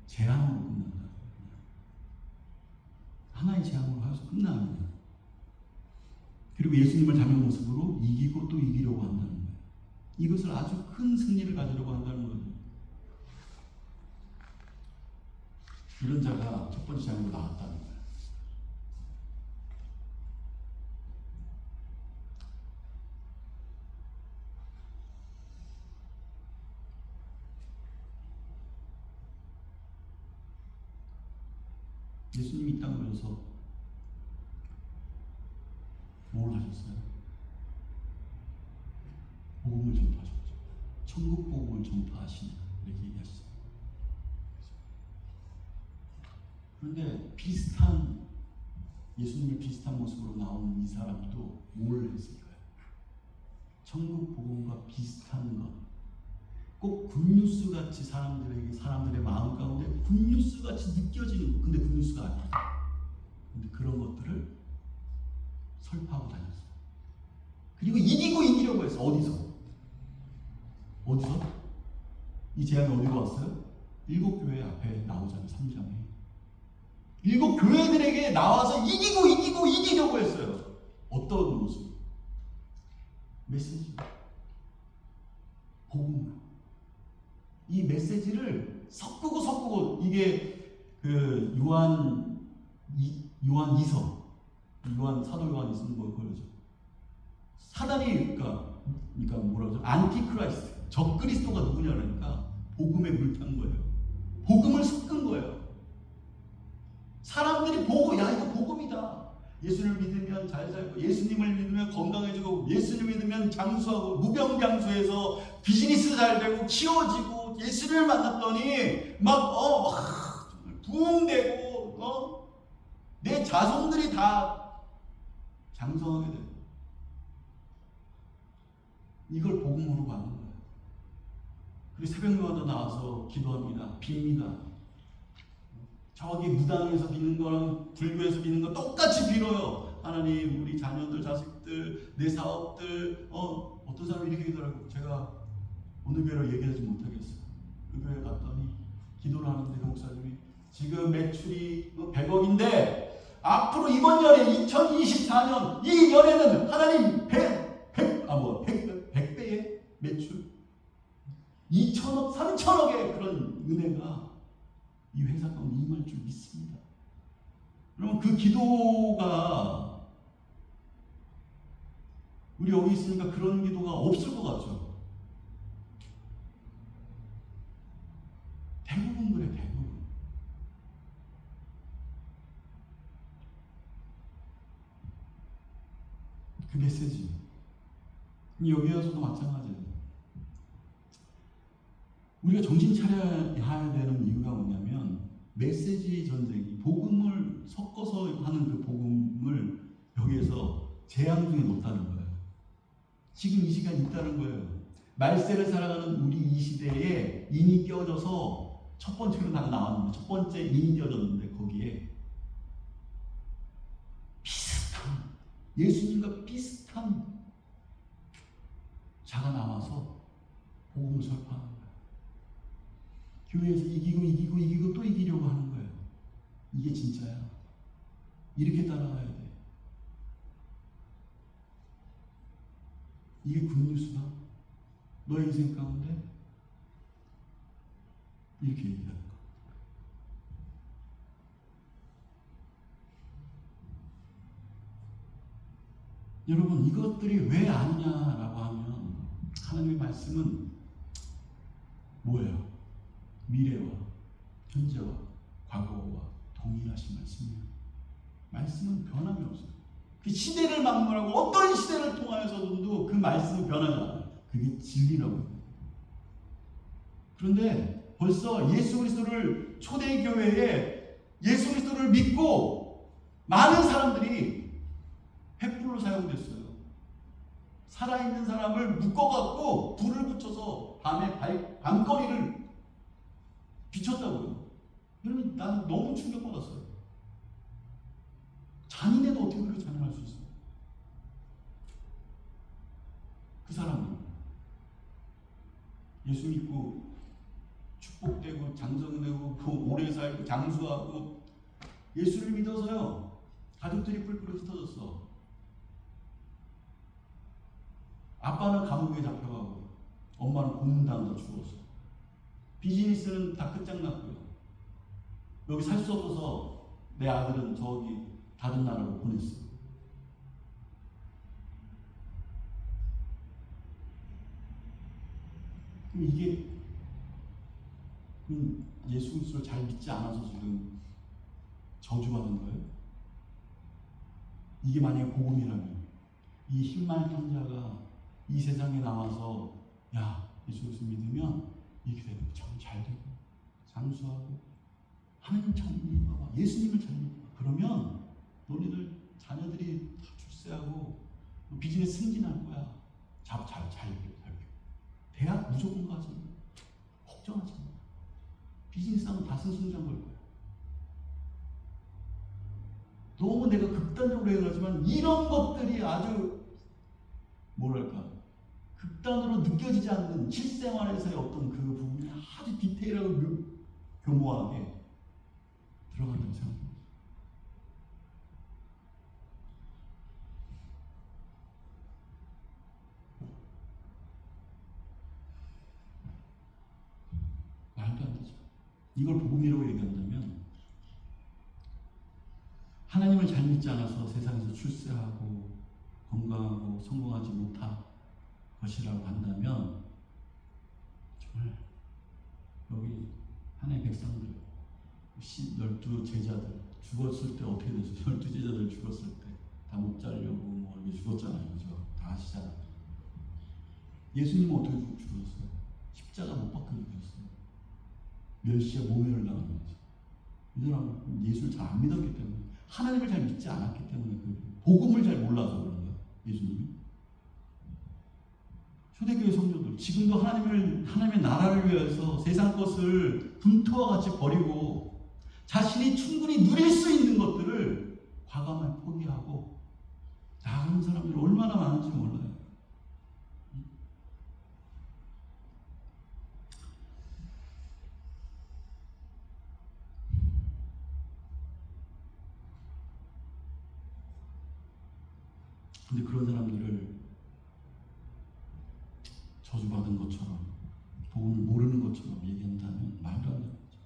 재앙으로 끝난다. 하나의 재앙으로 하여서 끝나는. 그리고 예수님을 닮은 모습으로 이기고 또 이기려고 한다는 거예요. 이것을 아주 큰 승리를 가지려고 한다는 거예요. 이런 자가 첫 번째 재앙으로 나왔다는 거예요. 예수님이 이 땅에 오셔서 뭘 하셨어요? 복음을 전파하셨죠. 천국 복음을 전파하시냐 이렇게 얘기하셨어요. 그런데 예수님을 비슷한 모습으로 나오는 이 사람도 뭘 했을까요? 천국 복음과 비슷한 것, 꼭 굿뉴스 같이 사람들의 마음 가운데 굿뉴스 같이 느껴지는 것. 근데 굿뉴스가 아니에요. 근데 그런 것들을 설파하고 다녔어요. 그리고 이기려고 했어. 어디서? 이 재앙이 어디로 왔어요? 7교회 앞에 나오잖아요. 3장에. 7교회들에게 나와서 이기려고 했어요. 어떤 모습? 메시지. 복음. 이 메시지를 섞고 이게 그 사도 요한이 쓰는 거죠. 사단이 그러니까 뭐라고 하죠? 안티크라이스트, 적그리스도가 누구냐니까 복음에 물탄 거예요. 복음을 섞은 거예요. 사람들이 보고 야 이거 복음이다. 예수를 믿으면 잘 살고 예수님을 믿으면 건강해지고 예수님을 믿으면 장수하고 무병장수해서 비즈니스 잘 되고 키워지고 예수를 만났더니 막 부흥되고 내 자손들이 다 장성하게 되고 이걸 복음으로 받는 거예요. 그리고 새벽마다 나와서 기도합니다. 빕니다. 저기 무당에서 비는 거랑 불교에서 비는 거 똑같이 빌어요. 하나님 우리 자녀들 자식들 내 사업들 어떤 사람이 이렇게 기도하고 제가 어느 교회로 얘기하지 못하겠어요. 그 교회 갔더니 기도를 하는데 그 목사님이 지금 매출이 100억인데 앞으로 이번 연에 2024년 이 연에는 하나님 100배의 매출 2천억 3천억의 그런 은혜가 이 회사 가운데 임할 줄 믿습니다. 그러면 그 기도가 우리 여기 있으니까 그런 기도가 없을 것 같죠? 대부분 그래, 대부분. 그 메시지. 여기 와서도 마찬가지예요. 우리가 정신 차려야 되는 이유가 뭐냐면 메시지 전쟁이 복음을 섞어서 하는 그 복음을 여기에서 재앙 중에 놓다는 거예요. 지금 이 시간이 있다는 거예요. 말세를 살아가는 우리 이 시대에 인이 껴져서 첫 번째로 나왔는데 첫 번째 인이 껴졌는데 거기에 비슷한 예수님과 비슷한 자가 나와서 복음을 설파하는 거예요. 교회에서 이기고 또 이기려고 하는 거예요. 이게 진짜야. 이렇게 따라가야 돼. 이게 굿뉴스다. 너의 인생 가운데 이렇게 얘기하는 거. 여러분 이것들이 왜 아니냐라고 하면 하나님의 말씀은 뭐예요? 미래와 현재와 과거와 동일하신 말씀이에요. 말씀은 변함이 없어요. 그 시대를 막론하고 어떤 시대를 통하여서도 그 말씀은 변하지 않아요. 그게 진리라고 해요. 그런데 벌써 예수 그리스도를 초대교회에 예수 그리스도를 믿고 많은 사람들이 횃불로 사용됐어요. 살아있는 사람을 묶어갖고 불을 붙여서 밤에 밤거리를 비췄다고요. 여러분 나는 너무 충격받았어요. 잔인해도 어떻게 그렇게 잔인할 수 있어요? 그 사람은 예수 믿고 축복되고 장성되고 오래 살고 장수하고 예수를 믿어서요 가족들이 뿔뿔이 흩어졌어. 아빠는 감옥에 잡혀가고 엄마는 고문당해서 죽었어. 비즈니스는 다 끝장났고요. 여기 살 수 없어서 내 아들은 저기 다른 나라로 보냈어. 그럼 이게 예수 그리스도를 잘 믿지 않아서 지금 저주받은 거예요? 이게 만약에 복음이라면 이 흰말 편자가 이 세상에 나와서 야 예수 그리스도 믿으면 이렇게 되고 참 잘 되고 장수하고 하나님 참 믿어봐 예수님을 잘 믿어봐 그러면 너희들 자녀들이 다 출세하고 비즈니스 승진할 거야. 잘 대학 무조건 가지. 걱정하지 마. 비즈니스 하면 다 승승장구할 거야. 너무 내가 극단적으로 얘기하지만 이런 것들이 아주 뭐랄까 극단으로 느껴지지 않는 실생활에서의 어떤 그 부분이 아주 디테일하고 교모하게 들어간다고 생각합니다. 말도 안 되죠. 이걸 복음이라고 얘기한다면 하나님을 잘 믿지 않아서 세상에서 출세하고 건강하고 성공하지 못할 것이라고 한다면 정말 여기 하나님의 백성들 12 제자들 죽었을 때 어떻게 됐어요? 12 제자들 죽었을 때 다 못 자려고 뭐 이렇게 죽었잖아요. 그죠? 다 아시잖아요. 예수님은 어떻게 죽으셨어요? 십자가 못 박혀 죽으셨어요. 멸시와 모멸을 당하면서. 이 사람은 예수를 잘 안 믿었기 때문에, 하나님을 잘 믿지 않았기 때문에, 복음을 잘 몰라서 그런 거예요. 예수님이. 초대교회 성도들, 지금도 하나님의 나라를 위해서 세상 것을 분투와 같이 버리고 자신이 충분히 누릴 수 있는 것들을 과감하게 포기하고 나가는 사람들이 얼마나 많은지 몰라요. 근데 그런 사람들을 저주받은 것처럼, 복음을 모르는 것처럼 얘기한다면 말도 안 되는 거죠.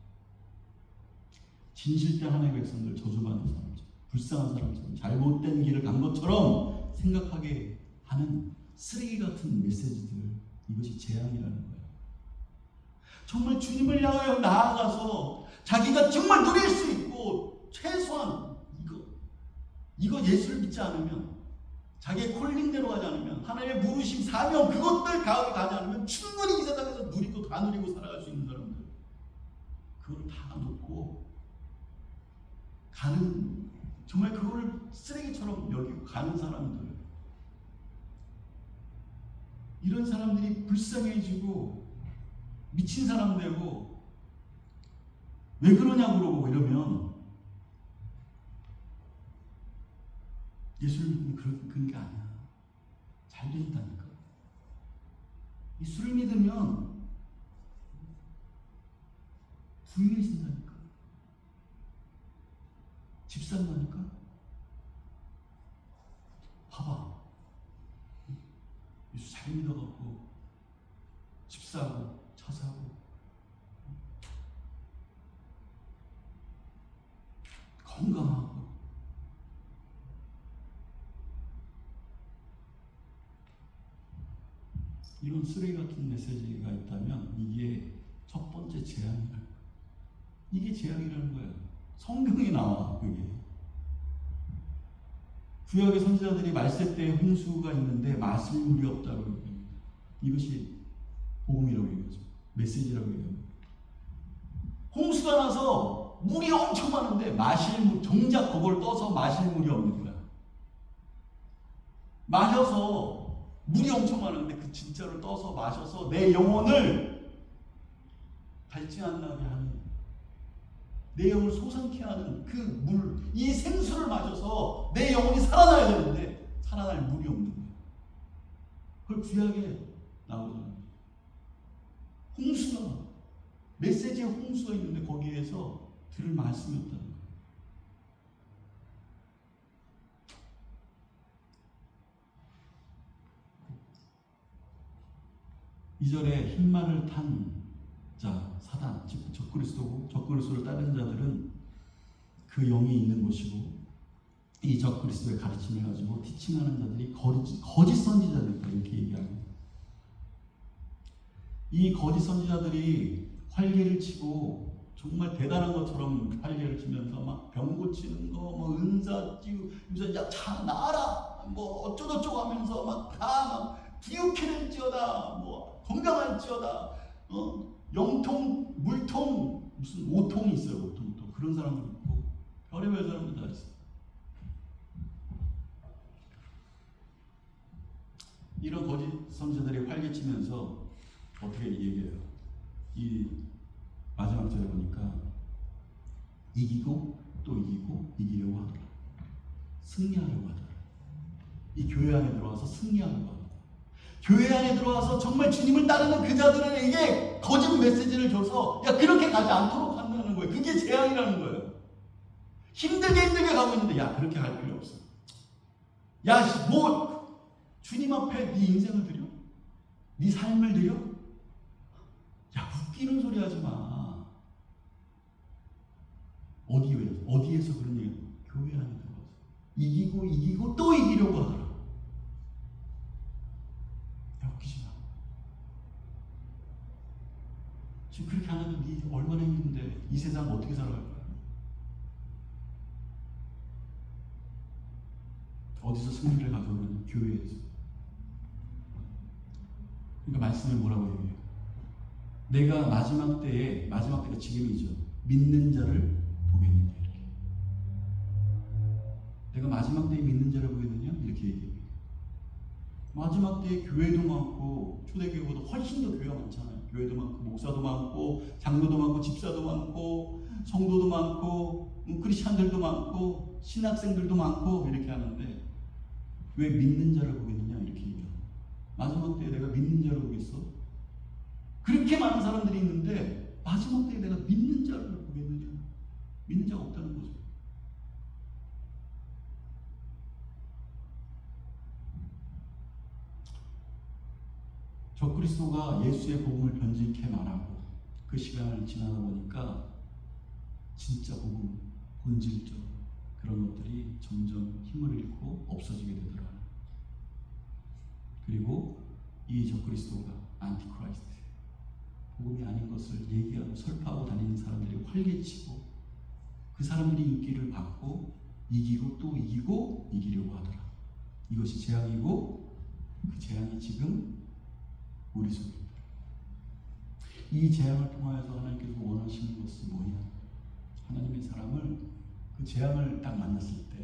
진실된 하나님의 백성들 저주받은 사람처럼, 불쌍한 사람처럼, 잘못된 길을 간 것처럼 생각하게 하는 쓰레기 같은 메시지들, 이것이 재앙이라는 거예요. 정말 주님을 향하여 나아가서 자기가 정말 누릴 수 있고 최소한 이거 예수를 믿지 않으면, 자기의 콜링대로 가지 않으면, 하나님의 부르심, 사명, 그것들 가지 않으면 충분히 이 세상에서 누리고 다 누리고 살아갈 수 있는 사람들, 그걸 다 놓고 가는, 정말 그거를 쓰레기처럼 여기고 가는 사람들, 이런 사람들이 불쌍해지고 미친 사람 되고 왜 그러냐고 그러고 이러면 예수를 믿으면 그런 게 아니야. 잘 된다니까. 예수를 믿으면 부유해진다니까. 집 산다니까. 봐봐. 예수 잘 믿어갖고 집 사고 차 사고 건강하고 이런 쓰레기 같은 메시지가 있다면 이게 첫 번째 재앙이라는 거예요. 이게 재앙이라는 거예요. 성경에 나와. 그게 구약의 선지자들이 말세 때에 홍수가 있는데 마실 물이 없다고 얘기합니다. 이것이 복음이라고 얘기하죠. 메시지라고 얘기합니다. 홍수가 나서 물이 엄청 많은데 마실 물, 정작 그걸 떠서 마실 물이 없는 거야. 마셔서 물이 엄청 많은데 그 진짜로 떠서 마셔서 내 영혼을 닳지 않나게 하는, 내 영혼을 솟아나게 하는 그 물, 이 생수를 마셔서 내 영혼이 살아나야 되는데 살아날 물이 없는 거예요. 그걸 구약에 나오잖아요. 홍수가, 메시지에 홍수가 있는데 거기에서 들을 말씀이 없다는 거예요. 2절에 흰말을 탄 자, 사단, 즉 적그리스도고, 적그리스도를 따르는 자들은 그 영이 있는 곳이고, 이 적그리스도의 가르침을 가지고 티칭하는 자들이 거짓 선지자들이다, 이렇게 얘기합니다. 이 거짓 선지자들이 활개를 치고 정말 대단한 것처럼 활개를 치면서 막 병 고치는 거, 뭐 은사 띄우, 야, 자, 나아라, 뭐 어쩌고저쩌고 하면서 막 다 막 비우케는지어다, 뭐 건강할지어다, 영통, 물통, 무슨 오통이 있어요. 오통 또 그런 사람도 있고 별의별 사람들 다 있어요. 이런 거짓 선지자들이 활개치면서 어떻게 얘기해요? 이 마지막 절에 보니까 이기고 또 이기고 이기려고 하더라. 승리하려고 하더라. 이 교회 안에 들어와서 승리하려고 하더라. 교회 안에 들어와서 정말 주님을 따르는 그 자들에게 거짓 메시지를 줘서 야, 그렇게 가지 않도록 한다는 거예요. 그게 재앙이라는 거예요. 힘들게 가고 있는데 야, 그렇게 갈 필요 없어. 야, 뭐 주님 앞에 네 인생을 드려? 네 삶을 드려? 야, 웃기는 소리 하지 마. 어디에서 그런 얘기? 교회 안에 들어와서 이기고 또 이기려고 하더라. 세상 어떻게 살아갈까요? 어디서 승리를 가져오는 교회에서. 그러니까 말씀을 뭐라고 얘기해요? 내가 마지막 때가 지금이죠. 믿는 자를 보겠느냐 이렇게. 내가 마지막 때에 믿는 자를 보겠느냐 이렇게 얘기해요. 마지막 때에 교회도 많고 초대교회보다 훨씬 더 교회가 많잖아요. 교회도 많고 목사도 많고 장로도 많고 집사도 많고 성도도 많고 크리스찬들도 많고 신학생들도 많고 이렇게 하는데 왜 믿는 자를 보겠느냐 이렇게 얘기해요. 마지막 때에 내가 믿는 자를 보겠어? 그렇게 많은 사람들이 있는데 마지막 때에 내가 믿는 자를 보겠느냐? 믿는 자가 없다는 거죠. 적그리스도가 예수의 복음을 변질케 말하고 그 시간을 지나다 보니까 진짜 복음, 본질적 그런 것들이 점점 힘을 잃고 없어지게 되더라. 그리고 이 적그리스도가 안티크라이스트, 복음이 아닌 것을 얘기하고 설파하고 다니는 사람들이 활개치고 그 사람들이 인기를 받고 이기고 또 이기고 이기려고 하더라. 이것이 재앙이고 그 재앙이 지금 우리 속에 있다. 이 재앙을 통하여서 하나님께서 원하시는 것은 뭐냐? 하나님의 사람을 그 재앙을 딱 만났을 때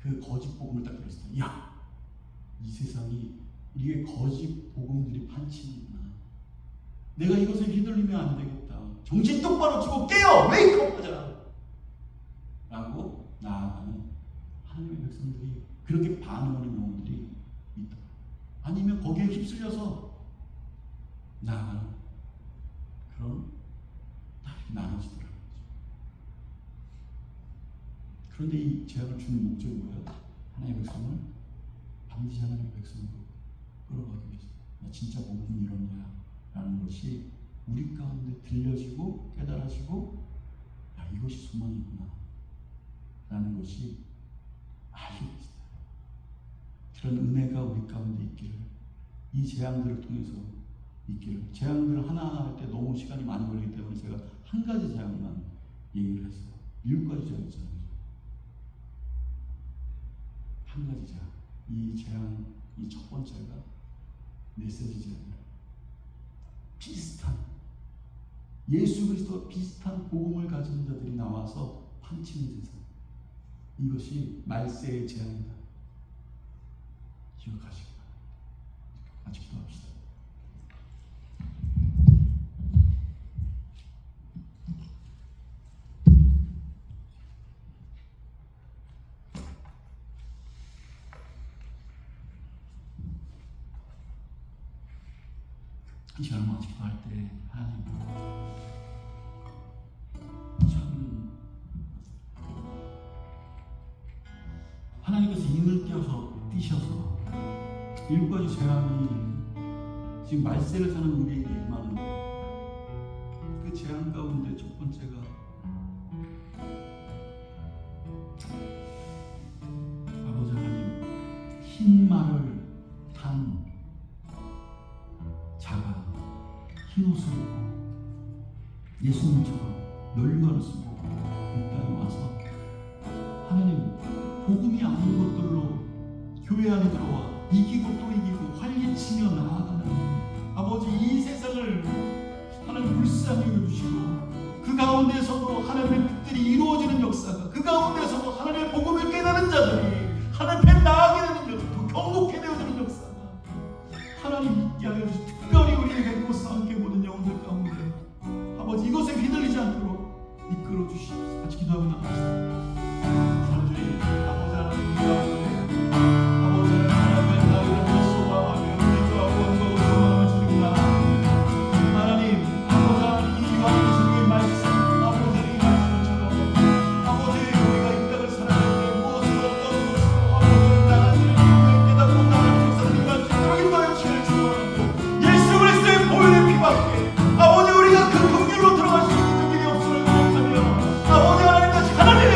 그 거짓 복음을 딱 들었을 때 야! 이 세상이 이게 거짓 복음들이 판치는구나. 내가 이것에 휘둘리면 안 되겠다. 정신 똑바로 치고 깨어! 웨이크업하자! 라고 나아가는 하나님의 백성들이 그렇게 반응하는 영혼들이 있다. 아니면 거기에 휩쓸려서 나아가는 그런 딱 이렇게 나눠지더라고요. 그런데 이 재앙을 주는 목적이 뭐예요? 하나님의 백성을 반드시 하나님의 백성으로 끌어가기 위해서. 진짜 복음은 이런 거야 라는 것이 우리 가운데 들려지고 깨달아지고 이것이 소망이구나 라는 것이 알게 됐어요. 그런 은혜가 우리 가운데 있기를, 이 재앙들을 통해서 있기를. 재앙들을 하나하나 할 때 너무 시간이 많이 걸리기 때문에 제가 한 가지 재앙만 얘기를 했어요. 7가지 재앙 있잖아요. 한 가지 재앙. 이 재앙, 이 첫 번째가 메시지 재앙이라. 비슷한, 예수 그리스도와 비슷한 복음을 가진 자들이 나와서 판치는 세상. 이것이 말세의 재앙이다. 기억하시기 바랍니다. 같이 기도합시다. 이 시간을 마치 기도할 때 하나님 참 하나님께서 인을 띄어서 뛰셔서 7가지 재앙이 지금 말세를 사는 우리에게 임하는데 그 재앙 가운데 첫 번째가 아버지 하나님 흰 말을 탄 자가 흰 옷을 입고 예수님처럼 면류관을 쓰고 이 땅에 와서 하나님 복음이 아닌 것들로 교회 안에 들어와 이기고 또 이기고 활개치며 나아가는 아버지, 이 세상을 하나님 불쌍히 여겨주시고 그 가운데서도 하나님의 뜻들이 이루어지는 역사가, 그 가운데서도 하나님의 복음을 깨달은 자들이 하나님 앞에 나아가게 되는 역사, 더 경고케 되어지는 역사가 하나님 있게 하여 주시고, 특별히 우리의 뵙고서 함께 모든 영혼들 가운데 아버지 이것에 휘둘리지 않도록 이끌어 주시옵소서. 같이 기도하고 나갑시다. 주님, 아버지 하나님 이 가운데 아버지 하나님 나를 소망하며 믿고 원하고 소망을 주리고 나아갑니다. 하나님, 아버지 하나님 이 가운데서 우리의 말씀, 아버지 이 말씀처럼 아버지 우리가 이 땅을 살아갈 때 무엇을 어떤 것으로 아버지 나가지를 깨닫고 나가는 역사를 이루할 수 있도록 인도하여 주시길 축원하고 예수 그리스도의 보혈의 피밖에 아버지 우리가 그 긍휼로 들어갈 수 있는 길이 없음을 고백하며 아버지 하나님 다시 하나님의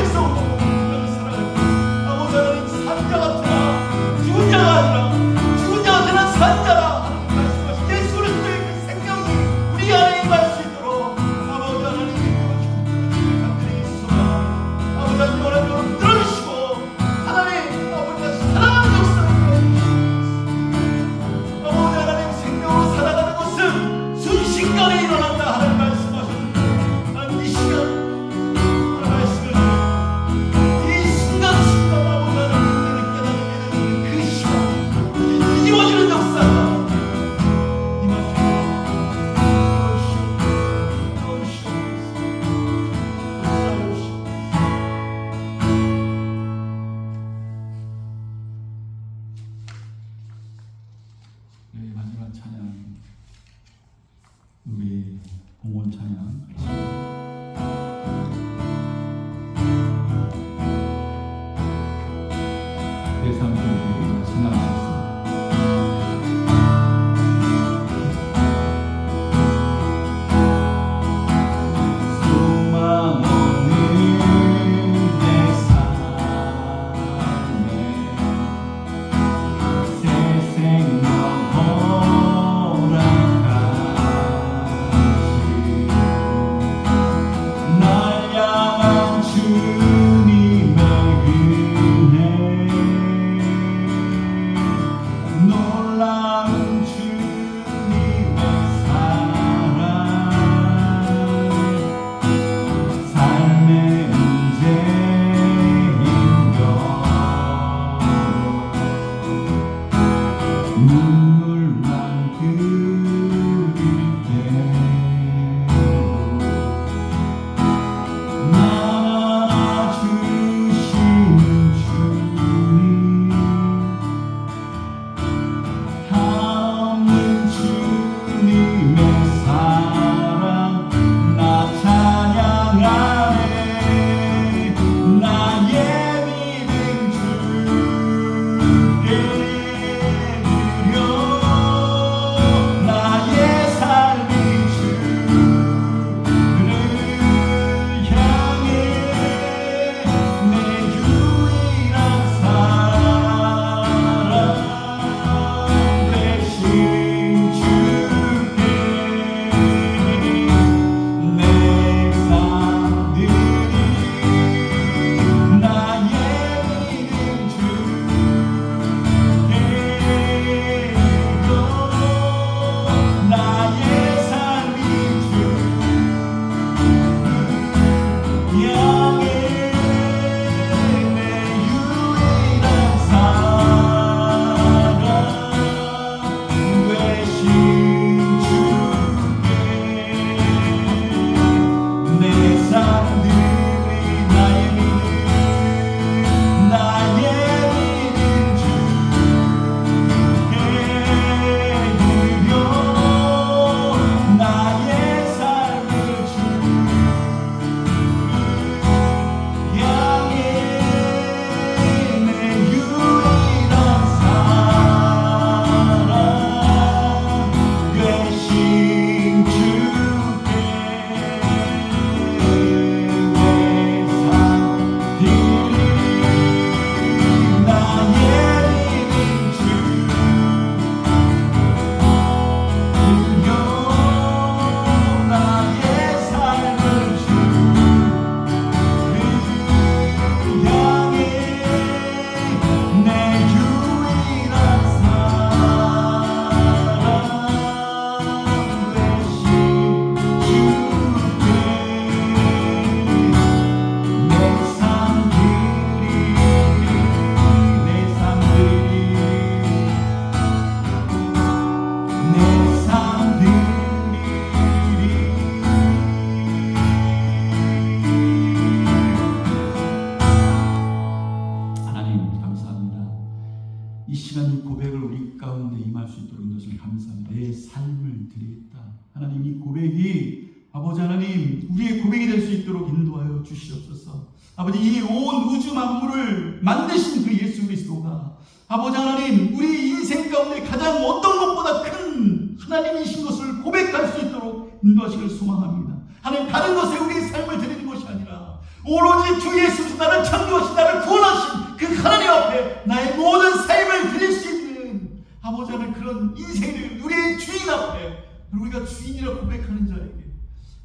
아버지 하나님, 우리의 고백이 될 수 있도록 인도하여 주시옵소서. 아버지, 이 온 우주 만물을 만드신 그 예수 그리스도가 아버지 하나님, 우리 인생 가운데 가장 어떤 것보다 큰 하나님이신 것을 고백할 수 있도록 인도하시길 소망합니다. 하나님, 다른 것에 우리의 삶을 드리는 것이 아니라 오로지 주 예수 그리스도 나를 창조하신, 나를 구원하신 그 하나님 앞에 나의 모든 삶을 드릴 수 있는 아버지 하나님, 그런 인생을 우리의 주인 앞에, 우리가 주인이라 고백하는 자에게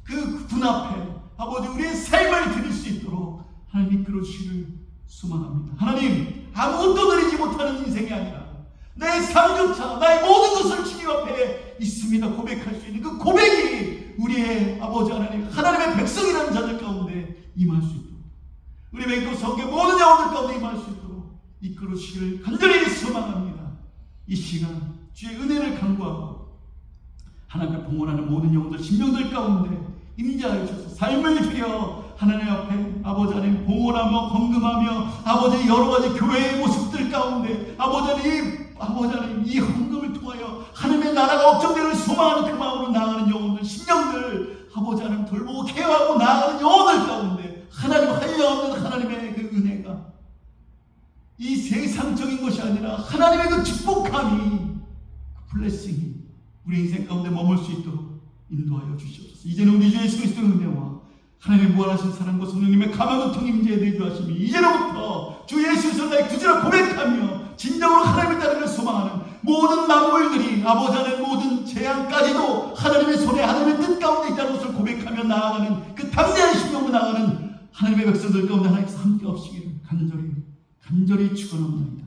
그 분 앞에 아버지 우리의 삶을 드릴 수 있도록 하나님 이끌어 주시기를 소망합니다. 하나님, 아무것도 드리지 못하는 인생이 아니라 내 삶조차, 나의 모든 것을 주님 앞에 있습니다 고백할 수 있는 그 고백이 우리의 아버지 하나님, 하나님의 백성이라는 자들 가운데 임할 수 있도록, 우리 맹도 성계 모든 영혼들 가운데 임할 수 있도록 이끌어 주시기를 간절히 소망합니다. 이 시간 주의 은혜를 간구하고 하나님께 봉헌하는 모든 영혼들, 심령들 가운데 임재하여 주셔서 삶을 드려 하나님 앞에 아버지 하나님 봉헌하며 헌금하며 아버지 여러 가지 교회의 모습들 가운데 아버지 하나님 이 헌금을 통하여 하나님의 나라가 확정되는 소망하는 그 마음으로 나아가는 영혼들, 심령들 아버지 하나님 돌보고 케어하고 나아가는 영혼들 가운데 하나님 한량없는 하나님의 그 은혜가 이 세상적인 것이 아니라 하나님의 그 축복함이, 그 블레싱이 우리 인생 가운데 머물 수 있도록 인도하여 주시옵소서. 이제는 우리 주 예수 그리스도의 은혜와 하나님의 무한하신 사랑과 성령님의 가마도통 임재에 내주하심이 이제로부터 주 예수 그리스도 나의 구주라 고백하며 진정으로 하나님을 따르기를 소망하는 모든 만물들이 아버지 하나님 모든 재앙까지도 하나님의 손에 하나님의 뜻 가운데 있다는 것을 고백하며 나아가는 그 담대한 심령으로 나아가는 하나님의 백성들 가운데 하나님께서 함께 없으기를 간절히 축원합니다.